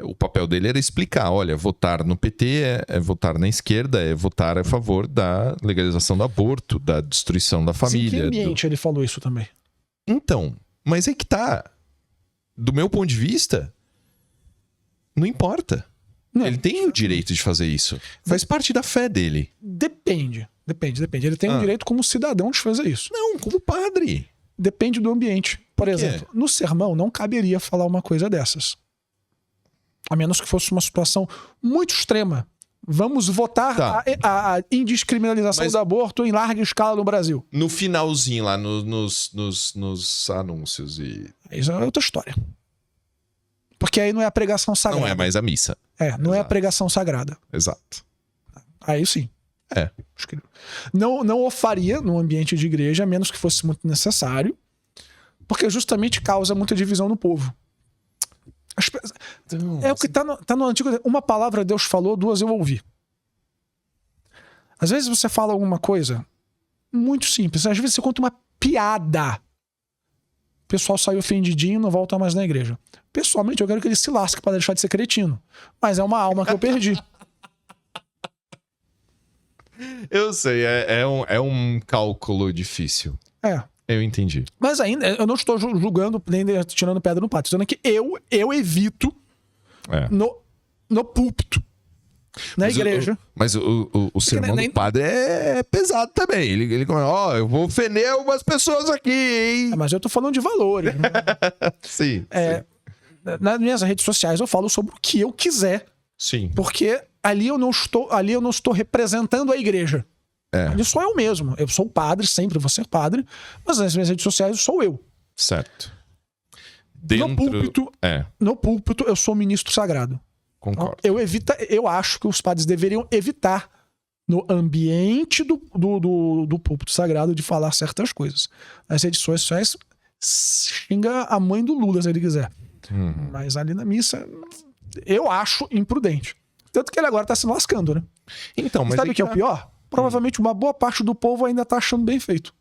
Speaker 1: O papel dele era explicar, olha, votar no PT é votar na esquerda, é votar a favor da legalização do aborto, da destruição da família.
Speaker 2: Em que ambiente ele falou isso também?
Speaker 1: Então, mas aí que tá. Do meu ponto de vista, não importa.
Speaker 2: Não.
Speaker 1: Ele tem o direito de fazer isso. Faz parte da fé dele.
Speaker 2: Depende. Ele tem o direito como cidadão de fazer isso.
Speaker 1: Não, como padre.
Speaker 2: Depende do ambiente. Por exemplo, no sermão não caberia falar uma coisa dessas. A menos que fosse uma situação muito extrema. Vamos votar a indiscriminalização do aborto em larga escala no Brasil.
Speaker 1: No finalzinho lá, nos anúncios e...
Speaker 2: Isso é outra história. Porque aí não é a pregação sagrada.
Speaker 1: Não é mais a missa.
Speaker 2: Não é a pregação sagrada.
Speaker 1: Exato.
Speaker 2: Aí sim. Não o faria no ambiente de igreja, a menos que fosse muito necessário, porque justamente causa muita divisão no povo. O que tá no Antigo. Uma palavra Deus falou, duas eu ouvi. Às vezes você fala alguma coisa muito simples, às vezes você conta uma piada, o pessoal sai ofendidinho e não volta mais na igreja. Pessoalmente eu quero que ele se lasque para deixar de ser cretino, mas é uma alma que eu perdi.
Speaker 1: Eu sei, é um cálculo difícil. Eu entendi.
Speaker 2: Mas ainda, eu não estou julgando nem tirando pedra no pátio, dizendo que eu evito no púlpito, na igreja.
Speaker 1: Mas o sermão do padre é pesado também. Ele eu vou ofender algumas pessoas aqui, hein?
Speaker 2: Mas eu tô falando de valores. Né?
Speaker 1: Sim.
Speaker 2: Nas minhas redes sociais eu falo sobre o que eu quiser.
Speaker 1: Sim.
Speaker 2: Porque ali eu não estou representando a igreja. Ali sou eu mesmo. Eu sou padre, sempre vou ser padre, mas nas minhas redes sociais sou eu.
Speaker 1: Certo.
Speaker 2: No púlpito eu sou ministro sagrado.
Speaker 1: Concordo.
Speaker 2: Eu acho que os padres deveriam evitar no ambiente do púlpito sagrado de falar certas coisas. Nas redes sociais xinga a mãe do Lula se ele quiser. Mas ali na missa eu acho imprudente. Tanto que ele agora tá se lascando, né?
Speaker 1: Então, mas
Speaker 2: sabe o que é o pior? Provavelmente uma boa parte do povo ainda tá achando bem feito.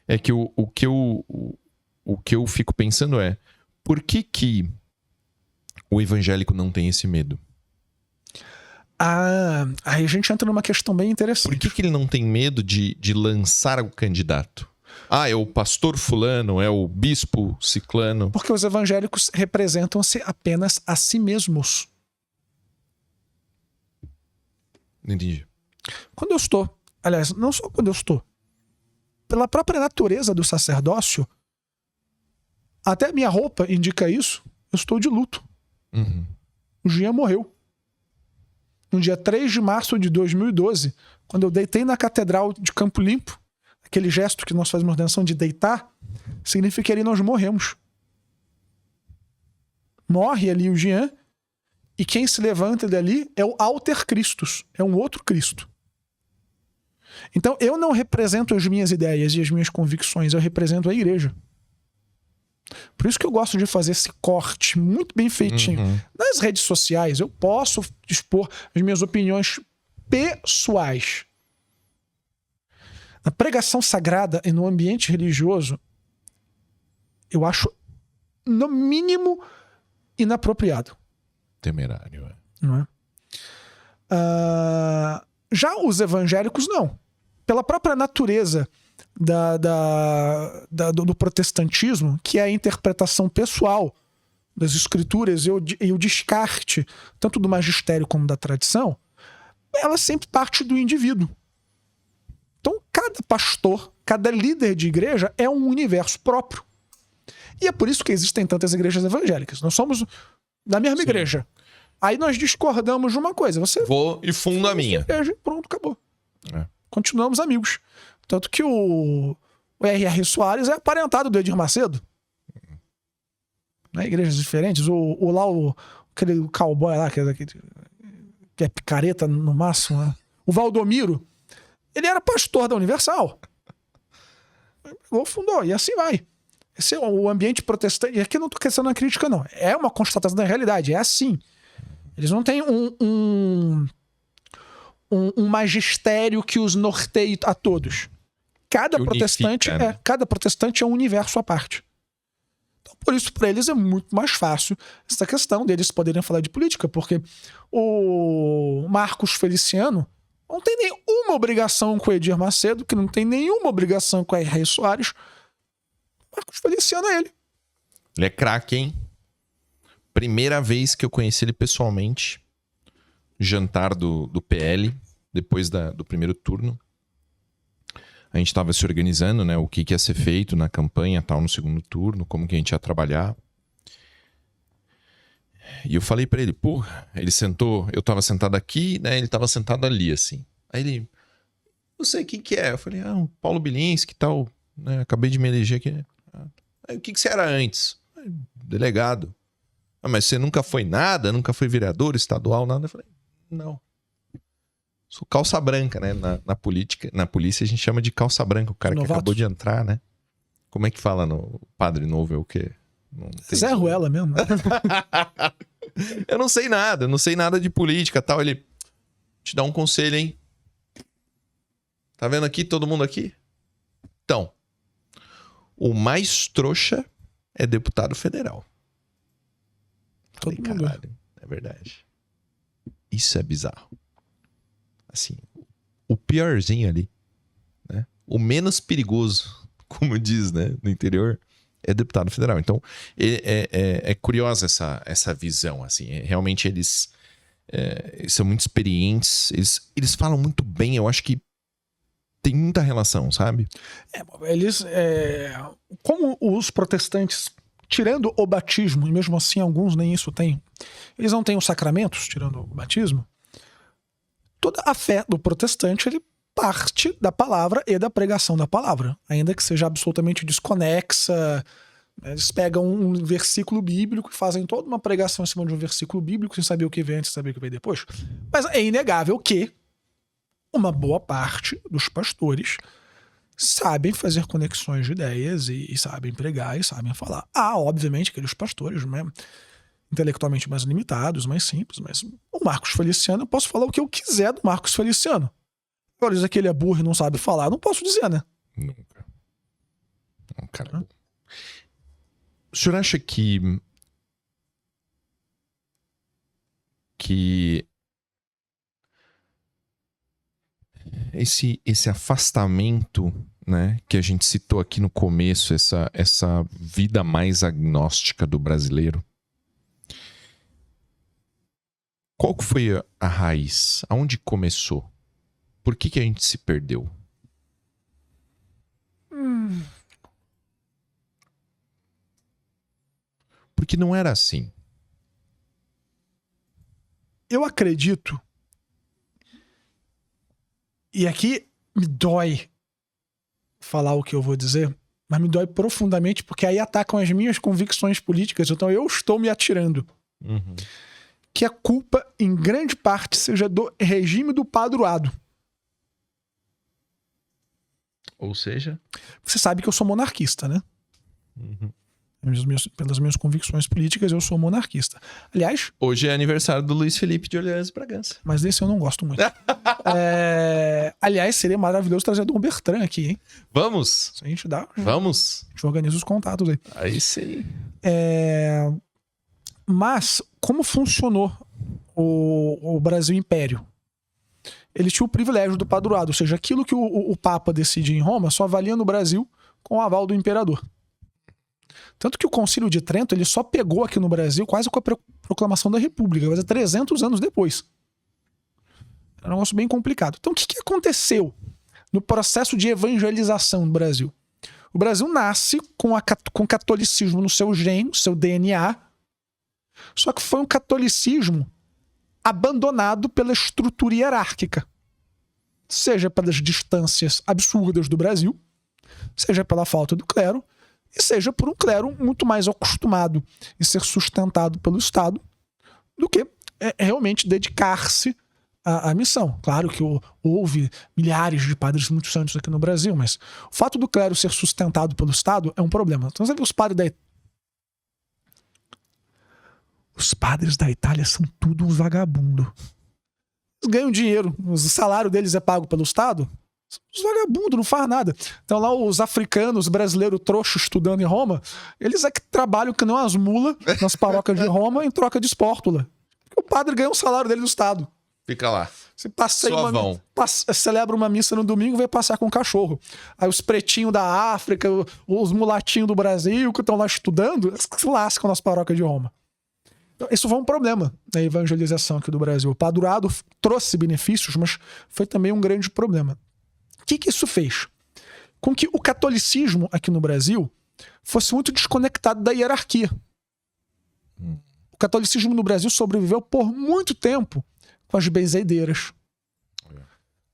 Speaker 1: É que o que eu fico pensando é, por que o evangélico não tem esse medo?
Speaker 2: Aí a gente entra numa questão bem interessante.
Speaker 1: Por que ele não tem medo de lançar o candidato? É o pastor fulano, é o bispo ciclano.
Speaker 2: Porque os evangélicos representam-se apenas a si mesmos.
Speaker 1: Não entendi.
Speaker 2: Quando eu estou, aliás, não só quando eu estou, pela própria natureza do sacerdócio, até minha roupa indica isso, eu estou de luto. O Jean morreu. no dia 3 de março de 2012, quando eu deitei na Catedral de Campo Limpo, aquele gesto que nós fazemos na ordenação de deitar, significa que ali nós morremos. Morre ali o Jean, e quem se levanta dali é o Alter Christus, é um outro Cristo. Então eu não represento as minhas ideias e as minhas convicções, eu represento a igreja. Por isso que eu gosto de fazer esse corte muito bem feitinho. Nas redes sociais eu posso expor as minhas opiniões pessoais. Na pregação sagrada e no ambiente religioso, eu acho, no mínimo, inapropriado.
Speaker 1: Temerário,
Speaker 2: Não é? Já os evangélicos, não. Pela própria natureza do protestantismo, que é a interpretação pessoal das escrituras e o descarte, tanto do magistério como da tradição, ela sempre parte do indivíduo. Então, cada pastor, cada líder de igreja é um universo próprio. E é por isso que existem tantas igrejas evangélicas. Nós somos da mesma igreja. Aí nós discordamos de uma coisa. Você
Speaker 1: vou e fundo a minha.
Speaker 2: Igreja, pronto, acabou. Continuamos amigos. Tanto que o R.R. Soares é aparentado do Edir Macedo. Né? Igrejas diferentes. Aquele cowboy lá, que é picareta no máximo, né? O Valdomiro, ele era pastor da Universal. Fundou, e assim vai. Esse é o ambiente protestante. E aqui eu não estou questionando a crítica, não. É uma constatação da realidade, é assim. Eles não têm um magistério que os norteie a todos. Cada protestante é um universo à parte. Então, por isso, para eles é muito mais fácil essa questão deles poderem falar de política, porque o Marcos Feliciano não tem nenhuma obrigação com o Edir Macedo, que não tem nenhuma obrigação com a R.R. Soares. Marcos Feliciano é ele.
Speaker 1: Ele é craque, hein? Primeira vez que eu conheci ele pessoalmente, jantar do PL, depois do primeiro turno. A gente estava se organizando, né? O que ia ser feito na campanha, tal, no segundo turno, como que a gente ia trabalhar. E eu falei pra ele, porra, ele sentou, eu tava sentado aqui, né? Ele tava sentado ali, assim. Aí ele, não sei quem que é. Eu falei, o Paulo Bilinski e tal, né? Acabei de me eleger aqui. Aí, o que você era antes? Delegado. Mas você nunca foi nada? Nunca foi vereador estadual, nada? Eu falei, não. Sou calça branca, né? Na polícia a gente chama de calça branca, o cara que acabou de entrar, né? Como é que fala no padre novo? É o quê?
Speaker 2: Zé Ruela mesmo.
Speaker 1: Eu não sei nada de política, tal. Ele te dá um conselho, hein? Tá vendo aqui, todo mundo aqui? Então, o mais trouxa é deputado federal. Falei, caralho, é verdade. Isso é bizarro. Assim, o piorzinho ali, né? O menos perigoso, como diz, né, no interior, é deputado federal. Então, é curiosa essa visão, assim. Realmente eles são muito experientes, eles falam muito bem, eu acho que tem muita relação, sabe?
Speaker 2: Como os protestantes, tirando o batismo, e mesmo assim alguns nem isso têm, eles não têm os sacramentos, tirando o batismo, toda a fé do protestante, ele parte da palavra e da pregação da palavra, ainda que seja absolutamente desconexa. Eles pegam um versículo bíblico e fazem toda uma pregação em cima de um versículo bíblico, sem saber o que vem antes, sem saber o que vem depois. Mas é inegável que uma boa parte dos pastores sabem fazer conexões de ideias e sabem pregar e sabem falar. Obviamente, aqueles pastores, né, intelectualmente mais limitados, mais simples, mas o Marcos Feliciano, eu posso falar o que eu quiser do Marcos Feliciano. Agora, dizer que ele é burro e não sabe falar, não posso dizer, né?
Speaker 1: Nunca. Não, cara. O senhor acha que esse afastamento, né, que a gente citou aqui no começo, essa vida mais agnóstica do brasileiro, qual que foi a raiz? Aonde começou? Por que a gente se perdeu? Porque não era assim.
Speaker 2: Eu acredito E aqui me dói falar o que eu vou dizer, mas me dói profundamente porque aí atacam as minhas convicções políticas, então eu estou me atirando. Que a culpa, em grande parte, seja do regime do padroado.
Speaker 1: Ou seja?
Speaker 2: Você sabe que eu sou monarquista, né? Pelas minhas convicções políticas, eu sou monarquista. Aliás...
Speaker 1: Hoje é aniversário do Luiz Felipe de Orleans Bragança.
Speaker 2: Mas desse eu não gosto muito. Aliás, seria maravilhoso trazer Dom Bertrand aqui, hein?
Speaker 1: Vamos?
Speaker 2: Se a gente dá...
Speaker 1: Vamos?
Speaker 2: A gente organiza os contatos aí.
Speaker 1: Aí sim.
Speaker 2: Mas, como funcionou o Brasil Império? Ele tinha o privilégio do padroado, ou seja, aquilo que o Papa decidia em Roma só valia no Brasil com o aval do imperador. Tanto que o Concílio de Trento ele só pegou aqui no Brasil quase com a proclamação da República, quase 300 anos depois. É um negócio bem complicado. Então o que aconteceu no processo de evangelização do Brasil? O Brasil nasce com o catolicismo no seu gene, no seu DNA, só que foi um catolicismo abandonado pela estrutura hierárquica. Seja pelas distâncias absurdas do Brasil, seja pela falta do clero, e seja por um clero muito mais acostumado em ser sustentado pelo Estado do que realmente dedicar-se à missão. Claro que houve milhares de padres muito santos aqui no Brasil, mas o fato do clero ser sustentado pelo Estado é um problema. Então você vê os padres da Itália são tudo um vagabundo. Eles ganham dinheiro, o salário deles é pago pelo Estado. Os vagabundos não fazem nada. Então lá os africanos, brasileiros trouxas estudando em Roma, eles é que trabalham que não as mulas nas paróquias de Roma em troca de espórtula. Porque o padre ganha o salário dele do Estado.
Speaker 1: Fica lá.
Speaker 2: Você celebra uma missa no domingo e vai passear com o cachorro. Aí os pretinhos da África, os mulatinhos do Brasil que estão lá estudando, eles se lascam nas paróquias de Roma. Então, isso foi um problema na evangelização aqui do Brasil. O padroado trouxe benefícios, mas foi também um grande problema. O que isso fez? Com que o catolicismo aqui no Brasil fosse muito desconectado da hierarquia. O catolicismo no Brasil sobreviveu por muito tempo com as benzedeiras,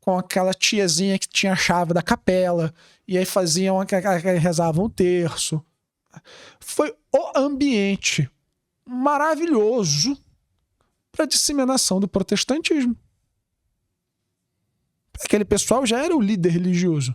Speaker 2: com aquela tiazinha que tinha a chave da capela, e aí rezavam o terço. Foi o ambiente maravilhoso para a disseminação do protestantismo. Aquele pessoal já era o líder religioso.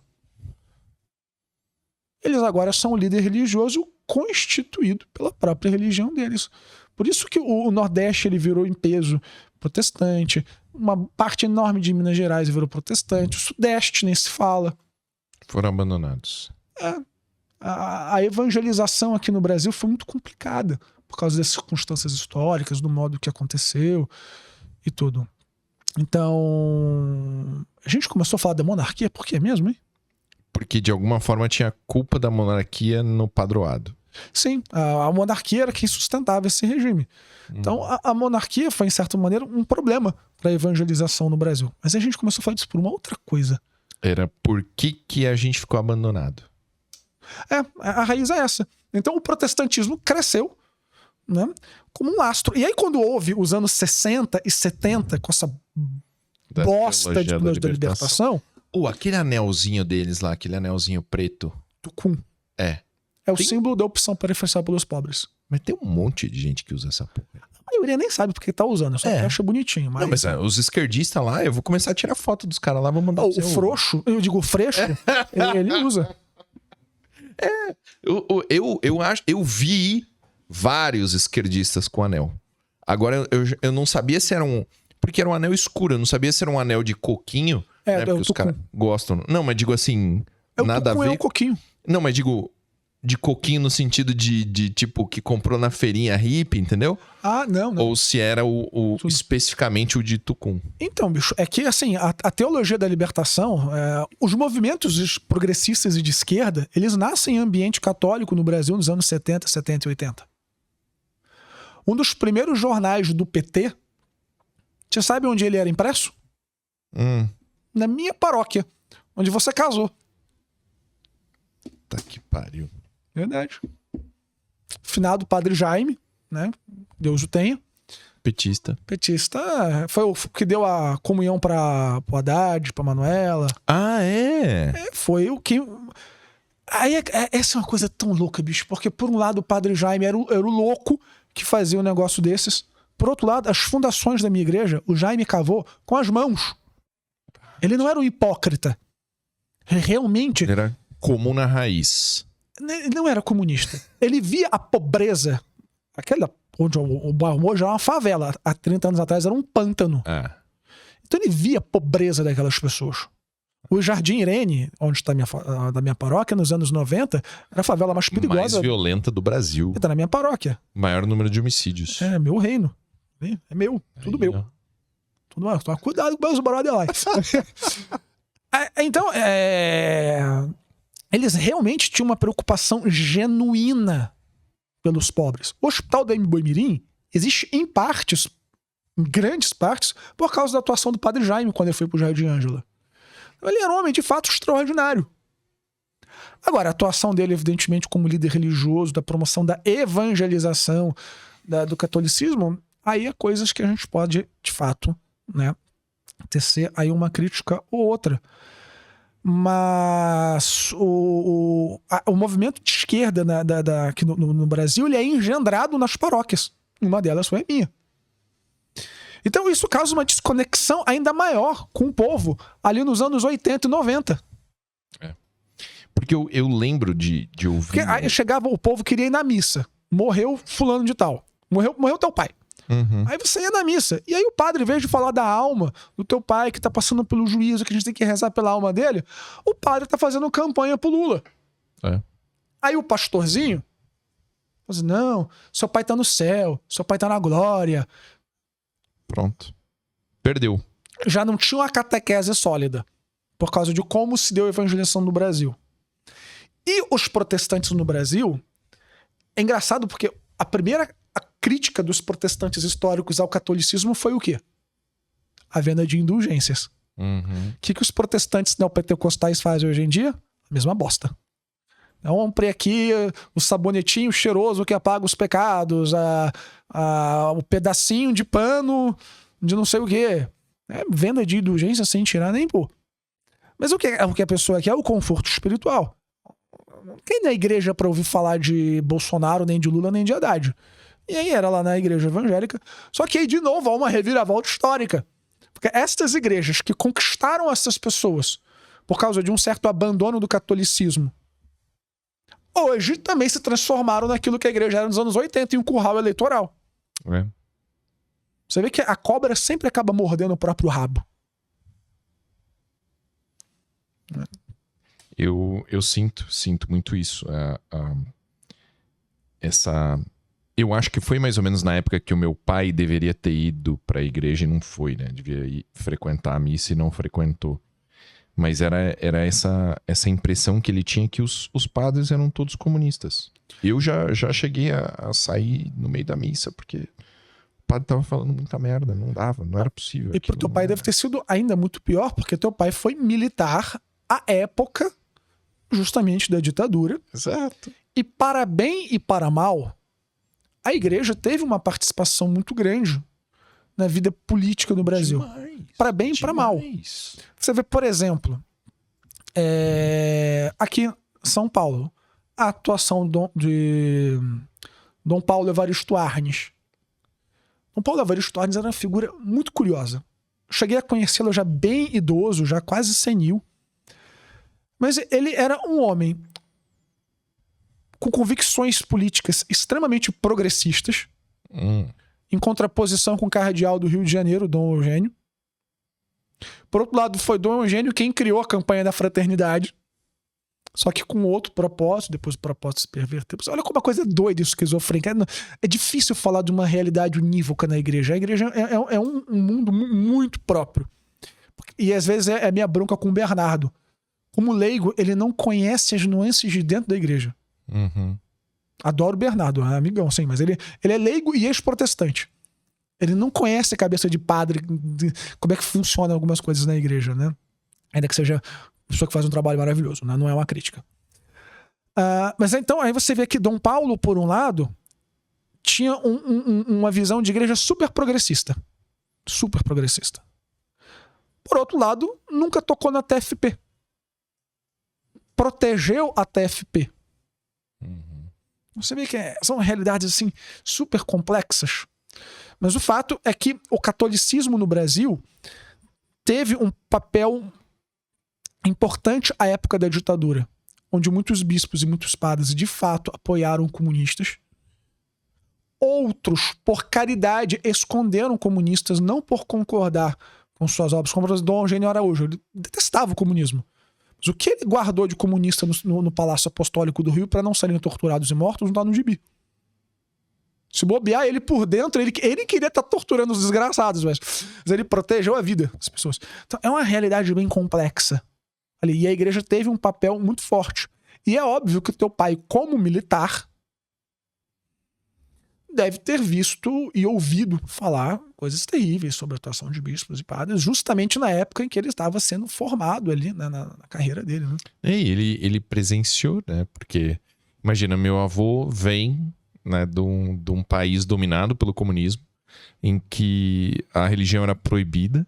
Speaker 2: Eles agora são o líder religioso constituído pela própria religião deles. Por isso que o Nordeste ele virou em peso protestante, uma parte enorme de Minas Gerais virou protestante, o Sudeste nem se fala.
Speaker 1: Foram abandonados.
Speaker 2: A evangelização aqui no Brasil foi muito complicada por causa das circunstâncias históricas, do modo que aconteceu e tudo. Então, a gente começou a falar da monarquia, por quê mesmo, hein?
Speaker 1: Porque de alguma forma tinha culpa da monarquia no padroado.
Speaker 2: Sim, a monarquia era quem sustentava esse regime. Então, a monarquia foi, em certa maneira, um problema para a evangelização no Brasil. Mas a gente começou a falar disso por uma outra coisa.
Speaker 1: Era por que a gente ficou abandonado.
Speaker 2: A raiz é essa. Então, o protestantismo cresceu, né, como um lastro. E aí, quando houve os anos 60 e 70, com essa bosta de teologia da libertação...
Speaker 1: aquele anelzinho deles lá, aquele anelzinho preto.
Speaker 2: Tucum. É o símbolo da opção preferencial pelos pobres.
Speaker 1: Mas tem um monte de gente que usa essa porra.
Speaker 2: A maioria nem sabe porque tá usando, só acha bonitinho. Mas...
Speaker 1: Não, mas os esquerdistas lá, eu vou começar a tirar foto dos caras lá, vou mandar
Speaker 2: o frouxo, eu digo o freixo, ele usa.
Speaker 1: Eu vi vários esquerdistas com anel. Agora, eu não sabia se era um... Porque era um anel escuro, eu não sabia se era um anel de coquinho. Né? Porque os caras gostam. Não, mas digo assim, nada a ver.
Speaker 2: É o coquinho.
Speaker 1: Não, mas digo de coquinho no sentido de tipo, que comprou na feirinha hippie, entendeu?
Speaker 2: Não.
Speaker 1: Ou se era especificamente o de Tucum.
Speaker 2: Então, bicho, é que assim, a teologia da libertação, os movimentos progressistas e de esquerda, eles nascem em ambiente católico no Brasil nos anos 70, 70 e 80. Um dos primeiros jornais do PT, você sabe onde ele era impresso? Na minha paróquia, onde você casou.
Speaker 1: Tá que pariu.
Speaker 2: Verdade. Finado Padre Jaime, né? Deus o tenha.
Speaker 1: Petista.
Speaker 2: Petista. Foi o que deu a comunhão para o Haddad, para Manuela.
Speaker 1: Ah, é?
Speaker 2: Foi o que... Aí, essa é uma coisa tão louca, bicho. Porque, por um lado, o Padre Jaime era o louco que fazia um negócio desses. Por outro lado, as fundações da minha igreja, o Jaime cavou com as mãos. Ele não era um hipócrita. Realmente...
Speaker 1: Ele era comum na raiz.
Speaker 2: Ele não era comunista. Ele via a pobreza. Aquela onde o bairro hoje era uma favela. Há 30 anos atrás era um pântano.
Speaker 1: Ah.
Speaker 2: Então ele via a pobreza daquelas pessoas. O Jardim Irene, onde está da minha paróquia, nos anos 90, era a favela mais perigosa.
Speaker 1: Mais violenta do Brasil.
Speaker 2: Está na minha paróquia.
Speaker 1: Maior número de homicídios.
Speaker 2: É meu reino. É meu. Tudo
Speaker 1: Aí,
Speaker 2: meu.
Speaker 1: ó.
Speaker 2: Tudo meu. Toma cuidado com meus brother lá. Então, eles realmente tinham uma preocupação genuína pelos pobres. O Hospital da Boi-Mirim existe em partes, em grandes partes, por causa da atuação do Padre Jaime quando ele foi pro Jardim Ângela. Ele era um homem de fato extraordinário. Agora, a atuação dele, evidentemente, como líder religioso, da promoção da evangelização do catolicismo, aí é coisas que a gente pode, de fato, né, tecer aí uma crítica ou outra. Mas o movimento de esquerda aqui no Brasil, ele é engendrado nas paróquias. Uma delas foi a minha. Então isso causa uma desconexão ainda maior com o povo ali nos anos 80 e 90.
Speaker 1: Porque eu lembro de ouvir...
Speaker 2: Porque aí chegava o povo, queria ir na missa. Morreu fulano de tal. Morreu teu pai.
Speaker 1: Uhum.
Speaker 2: Aí você ia na missa. E aí o padre, em vez de falar da alma do teu pai que tá passando pelo juízo, que a gente tem que rezar pela alma dele, o padre tá fazendo campanha pro Lula.
Speaker 1: É.
Speaker 2: Aí o pastorzinho diz, não, seu pai tá no céu, seu pai tá na glória.
Speaker 1: Pronto. Perdeu.
Speaker 2: Já não tinha uma catequese sólida por causa de como se deu a evangelização no Brasil. E os protestantes no Brasil, é engraçado porque a crítica dos protestantes históricos ao catolicismo foi o quê? A venda de indulgências.
Speaker 1: Uhum.
Speaker 2: O que os protestantes neopentecostais fazem hoje em dia? A mesma bosta. Então, comprei aqui o sabonetinho cheiroso que apaga os pecados, o pedacinho de pano de não sei o quê. Venda de indulgência sem tirar nem pôr. Mas o que a pessoa quer é o conforto espiritual. Quem na igreja para ouvir falar de Bolsonaro, nem de Lula, nem de Haddad? E aí era lá na igreja evangélica. Só que aí, de novo, há uma reviravolta histórica. Porque estas igrejas que conquistaram essas pessoas por causa de um certo abandono do catolicismo, hoje também se transformaram naquilo que a igreja era nos anos 80, em um curral eleitoral.
Speaker 1: É.
Speaker 2: Você vê que a cobra sempre acaba mordendo o próprio rabo.
Speaker 1: Eu sinto muito isso. Eu acho que foi mais ou menos na época que o meu pai deveria ter ido para a igreja e não foi, né? Devia ir frequentar a missa e não frequentou. Mas era essa impressão que ele tinha que os padres eram todos comunistas. Eu já cheguei a sair no meio da missa porque o padre tava falando muita merda, não dava, não era possível.
Speaker 2: E pro teu pai deve ter sido ainda muito pior, porque teu pai foi militar à época justamente da ditadura.
Speaker 1: Exato.
Speaker 2: E para bem e para mal, a igreja teve uma participação muito grande na vida política do Brasil. Para bem e para mal. Você vê, por exemplo, aqui em São Paulo, a atuação de Dom Paulo Evaristo Arnes. Dom Paulo Evaristo Arnes era uma figura muito curiosa. Cheguei a conhecê-lo já bem idoso, já quase senil. Mas ele era um homem com convicções políticas extremamente progressistas, em contraposição com o cardeal do Rio de Janeiro, Dom Eugênio. Por outro lado, foi Dom Eugênio quem criou a campanha da fraternidade, só que com outro propósito, depois o propósito se perverteu. Olha como uma coisa doida isso, esquizofrênica. É difícil falar de uma realidade unívoca na igreja. A igreja é um mundo muito próprio. E às vezes é minha bronca com o Bernardo. Como leigo, ele não conhece as nuances de dentro da igreja.
Speaker 1: Uhum.
Speaker 2: Adoro o Bernardo, é amigão, sim, mas ele é leigo e ex-protestante. Ele não conhece a cabeça de padre, como é que funcionam algumas coisas na igreja, né? Ainda que seja uma pessoa que faz um trabalho maravilhoso, né? Não é uma crítica. Mas então, aí você vê que Dom Paulo, por um lado, tinha uma visão de igreja super progressista. Super progressista. Por outro lado, nunca tocou na TFP. Protegeu a TFP. Você vê que são realidades assim super complexas. Mas o fato é que o catolicismo no Brasil teve um papel importante à época da ditadura, onde muitos bispos e muitos padres de fato apoiaram comunistas. Outros, por caridade, esconderam comunistas, não por concordar com suas obras, como o Dom Eugênio Araújo. Ele detestava o comunismo. Mas o que ele guardou de comunista no Palácio Apostólico do Rio para não serem torturados e mortos não está no gibi. Se bobear ele por dentro, ele queria estar torturando os desgraçados, mas ele protegeu a vida das pessoas. Então é uma realidade bem complexa ali. E a igreja teve um papel muito forte. E é óbvio que o teu pai, como militar, deve ter visto e ouvido falar coisas terríveis sobre a atuação de bispos e padres, justamente na época em que ele estava sendo formado ali na carreira dele, né?
Speaker 1: E ele presenciou, né? Porque, imagina, meu avô vem, né, de um país dominado pelo comunismo, em que a religião era proibida,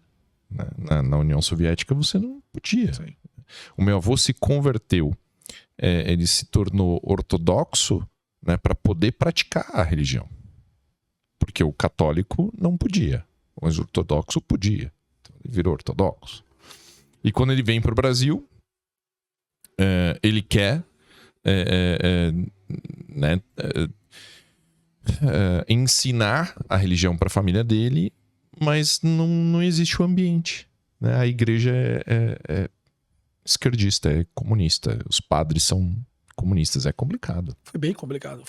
Speaker 1: né? Na União Soviética você não podia.
Speaker 2: Sim.
Speaker 1: O meu avô se converteu, ele se tornou ortodoxo, né, para poder praticar a religião. Porque o católico não podia, mas o ortodoxo podia. Então ele virou ortodoxo. E quando ele vem para o Brasil, ele quer ensinar a religião para a família dele, mas não existe o ambiente, né? A igreja é esquerdista, é comunista. Os padres são comunistas, é complicado.
Speaker 2: Foi bem complicado.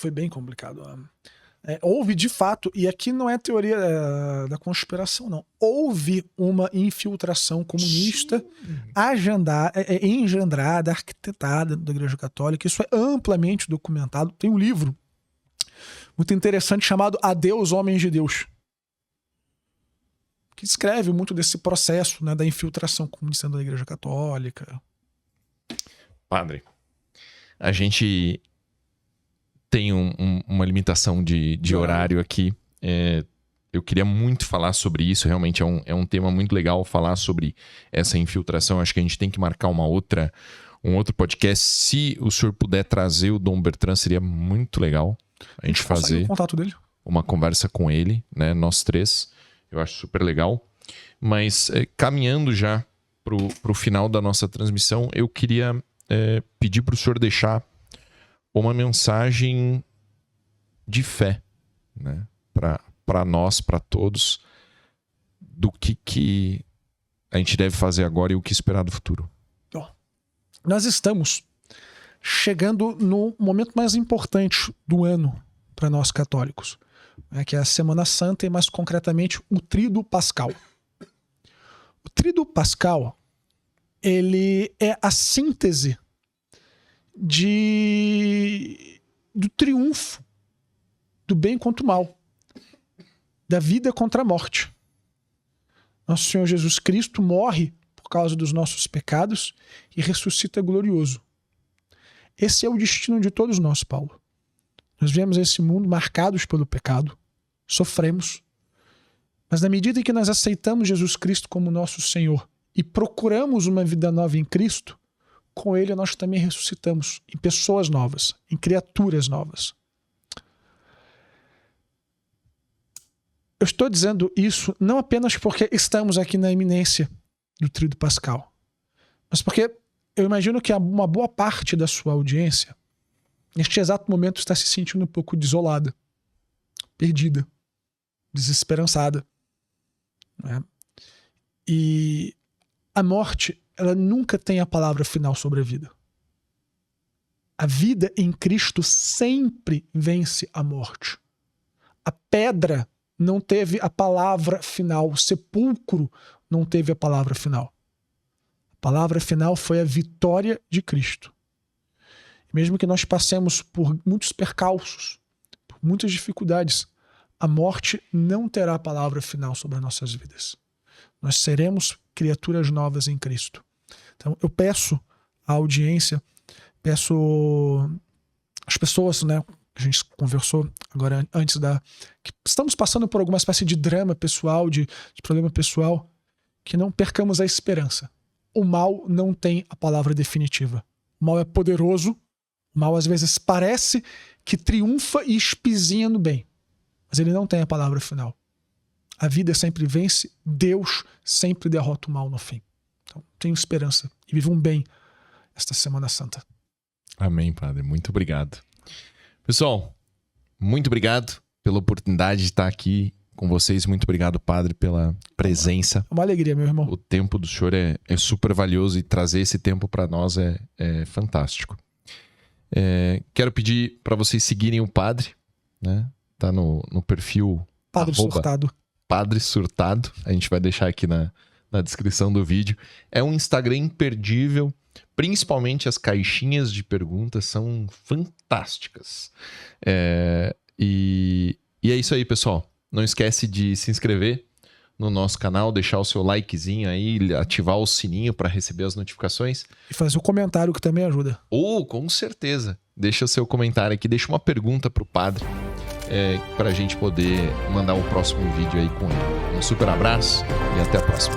Speaker 2: Houve, de fato, e aqui não é teoria da conspiração, não. Houve uma infiltração comunista engendrada, arquitetada da Igreja Católica. Isso é amplamente documentado. Tem um livro muito interessante chamado Adeus, Homens de Deus, que descreve muito desse processo, né, da infiltração comunista da Igreja Católica.
Speaker 1: Padre, a gente tem uma limitação de horário aqui. Eu queria muito falar sobre isso. Realmente é um tema muito legal falar sobre essa infiltração. Acho que a gente tem que marcar um outro podcast. Se o senhor puder trazer o Dom Bertrand, seria muito legal a gente fazer
Speaker 2: o contato dele,
Speaker 1: uma conversa com ele, né? Nós três. Eu acho super legal. Mas caminhando já pro final da nossa transmissão, eu queria pedir para o senhor deixar uma mensagem de fé, né? Para nós, para todos, do que a gente deve fazer agora e o que esperar do futuro.
Speaker 2: Bom, nós estamos chegando no momento mais importante do ano para nós católicos, né? Que é a Semana Santa e, mais concretamente, o Tríduo Pascal. O Tríduo Pascal, ele é a síntese do triunfo do bem contra o mal, da vida contra a morte. Nosso Senhor Jesus Cristo morre por causa dos nossos pecados e ressuscita glorioso. Esse é o destino de todos nós, Paulo. Nós viemos a esse mundo marcados pelo pecado, sofremos, mas na medida em que nós aceitamos Jesus Cristo como nosso Senhor e procuramos uma vida nova em Cristo, com Ele nós também ressuscitamos em pessoas novas, em criaturas novas. Eu estou dizendo isso não apenas porque estamos aqui na iminência do Tríduo Pascal, mas porque eu imagino que uma boa parte da sua audiência, neste exato momento, está se sentindo um pouco desolada, perdida, desesperançada, né? E a morte, ela nunca tem a palavra final sobre a vida. A vida em Cristo sempre vence a morte. A pedra não teve a palavra final. O sepulcro não teve a palavra final. A palavra final foi a vitória de Cristo. Mesmo que nós passemos por muitos percalços, por muitas dificuldades, a morte não terá a palavra final sobre as nossas vidas. Nós seremos criaturas novas em Cristo. Então eu peço à audiência, peço às pessoas, né, que A gente conversou agora antes que estamos passando por alguma espécie de drama pessoal, de problema pessoal, que não percamos a esperança. O mal não tem a palavra definitiva. O mal é poderoso, o mal às vezes parece que triunfa e espizinha no bem, mas ele não tem a palavra final. A vida sempre vence, Deus sempre derrota o mal no fim. Então, tenho esperança e vivam bem esta Semana Santa.
Speaker 1: Amém, Padre. Muito obrigado. Pessoal, muito obrigado pela oportunidade de estar aqui com vocês. Muito obrigado, Padre, pela presença.
Speaker 2: É uma alegria, meu irmão.
Speaker 1: O tempo do senhor é super valioso e trazer esse tempo para nós é fantástico. Quero pedir para vocês seguirem o Padre, né? Tá no perfil
Speaker 2: Padre Surtado.
Speaker 1: Padre Surtado. A gente vai deixar aqui na descrição do vídeo. É um Instagram imperdível. Principalmente as caixinhas de perguntas são fantásticas. E é isso aí, pessoal. Não esquece de se inscrever no nosso canal, deixar o seu likezinho aí, ativar o sininho para receber as notificações.
Speaker 2: E fazer o comentário que também ajuda.
Speaker 1: Com certeza. Deixa o seu comentário aqui, deixa uma pergunta pro Padre, para a gente poder mandar o próximo vídeo aí com ele. Um super abraço e até a próxima.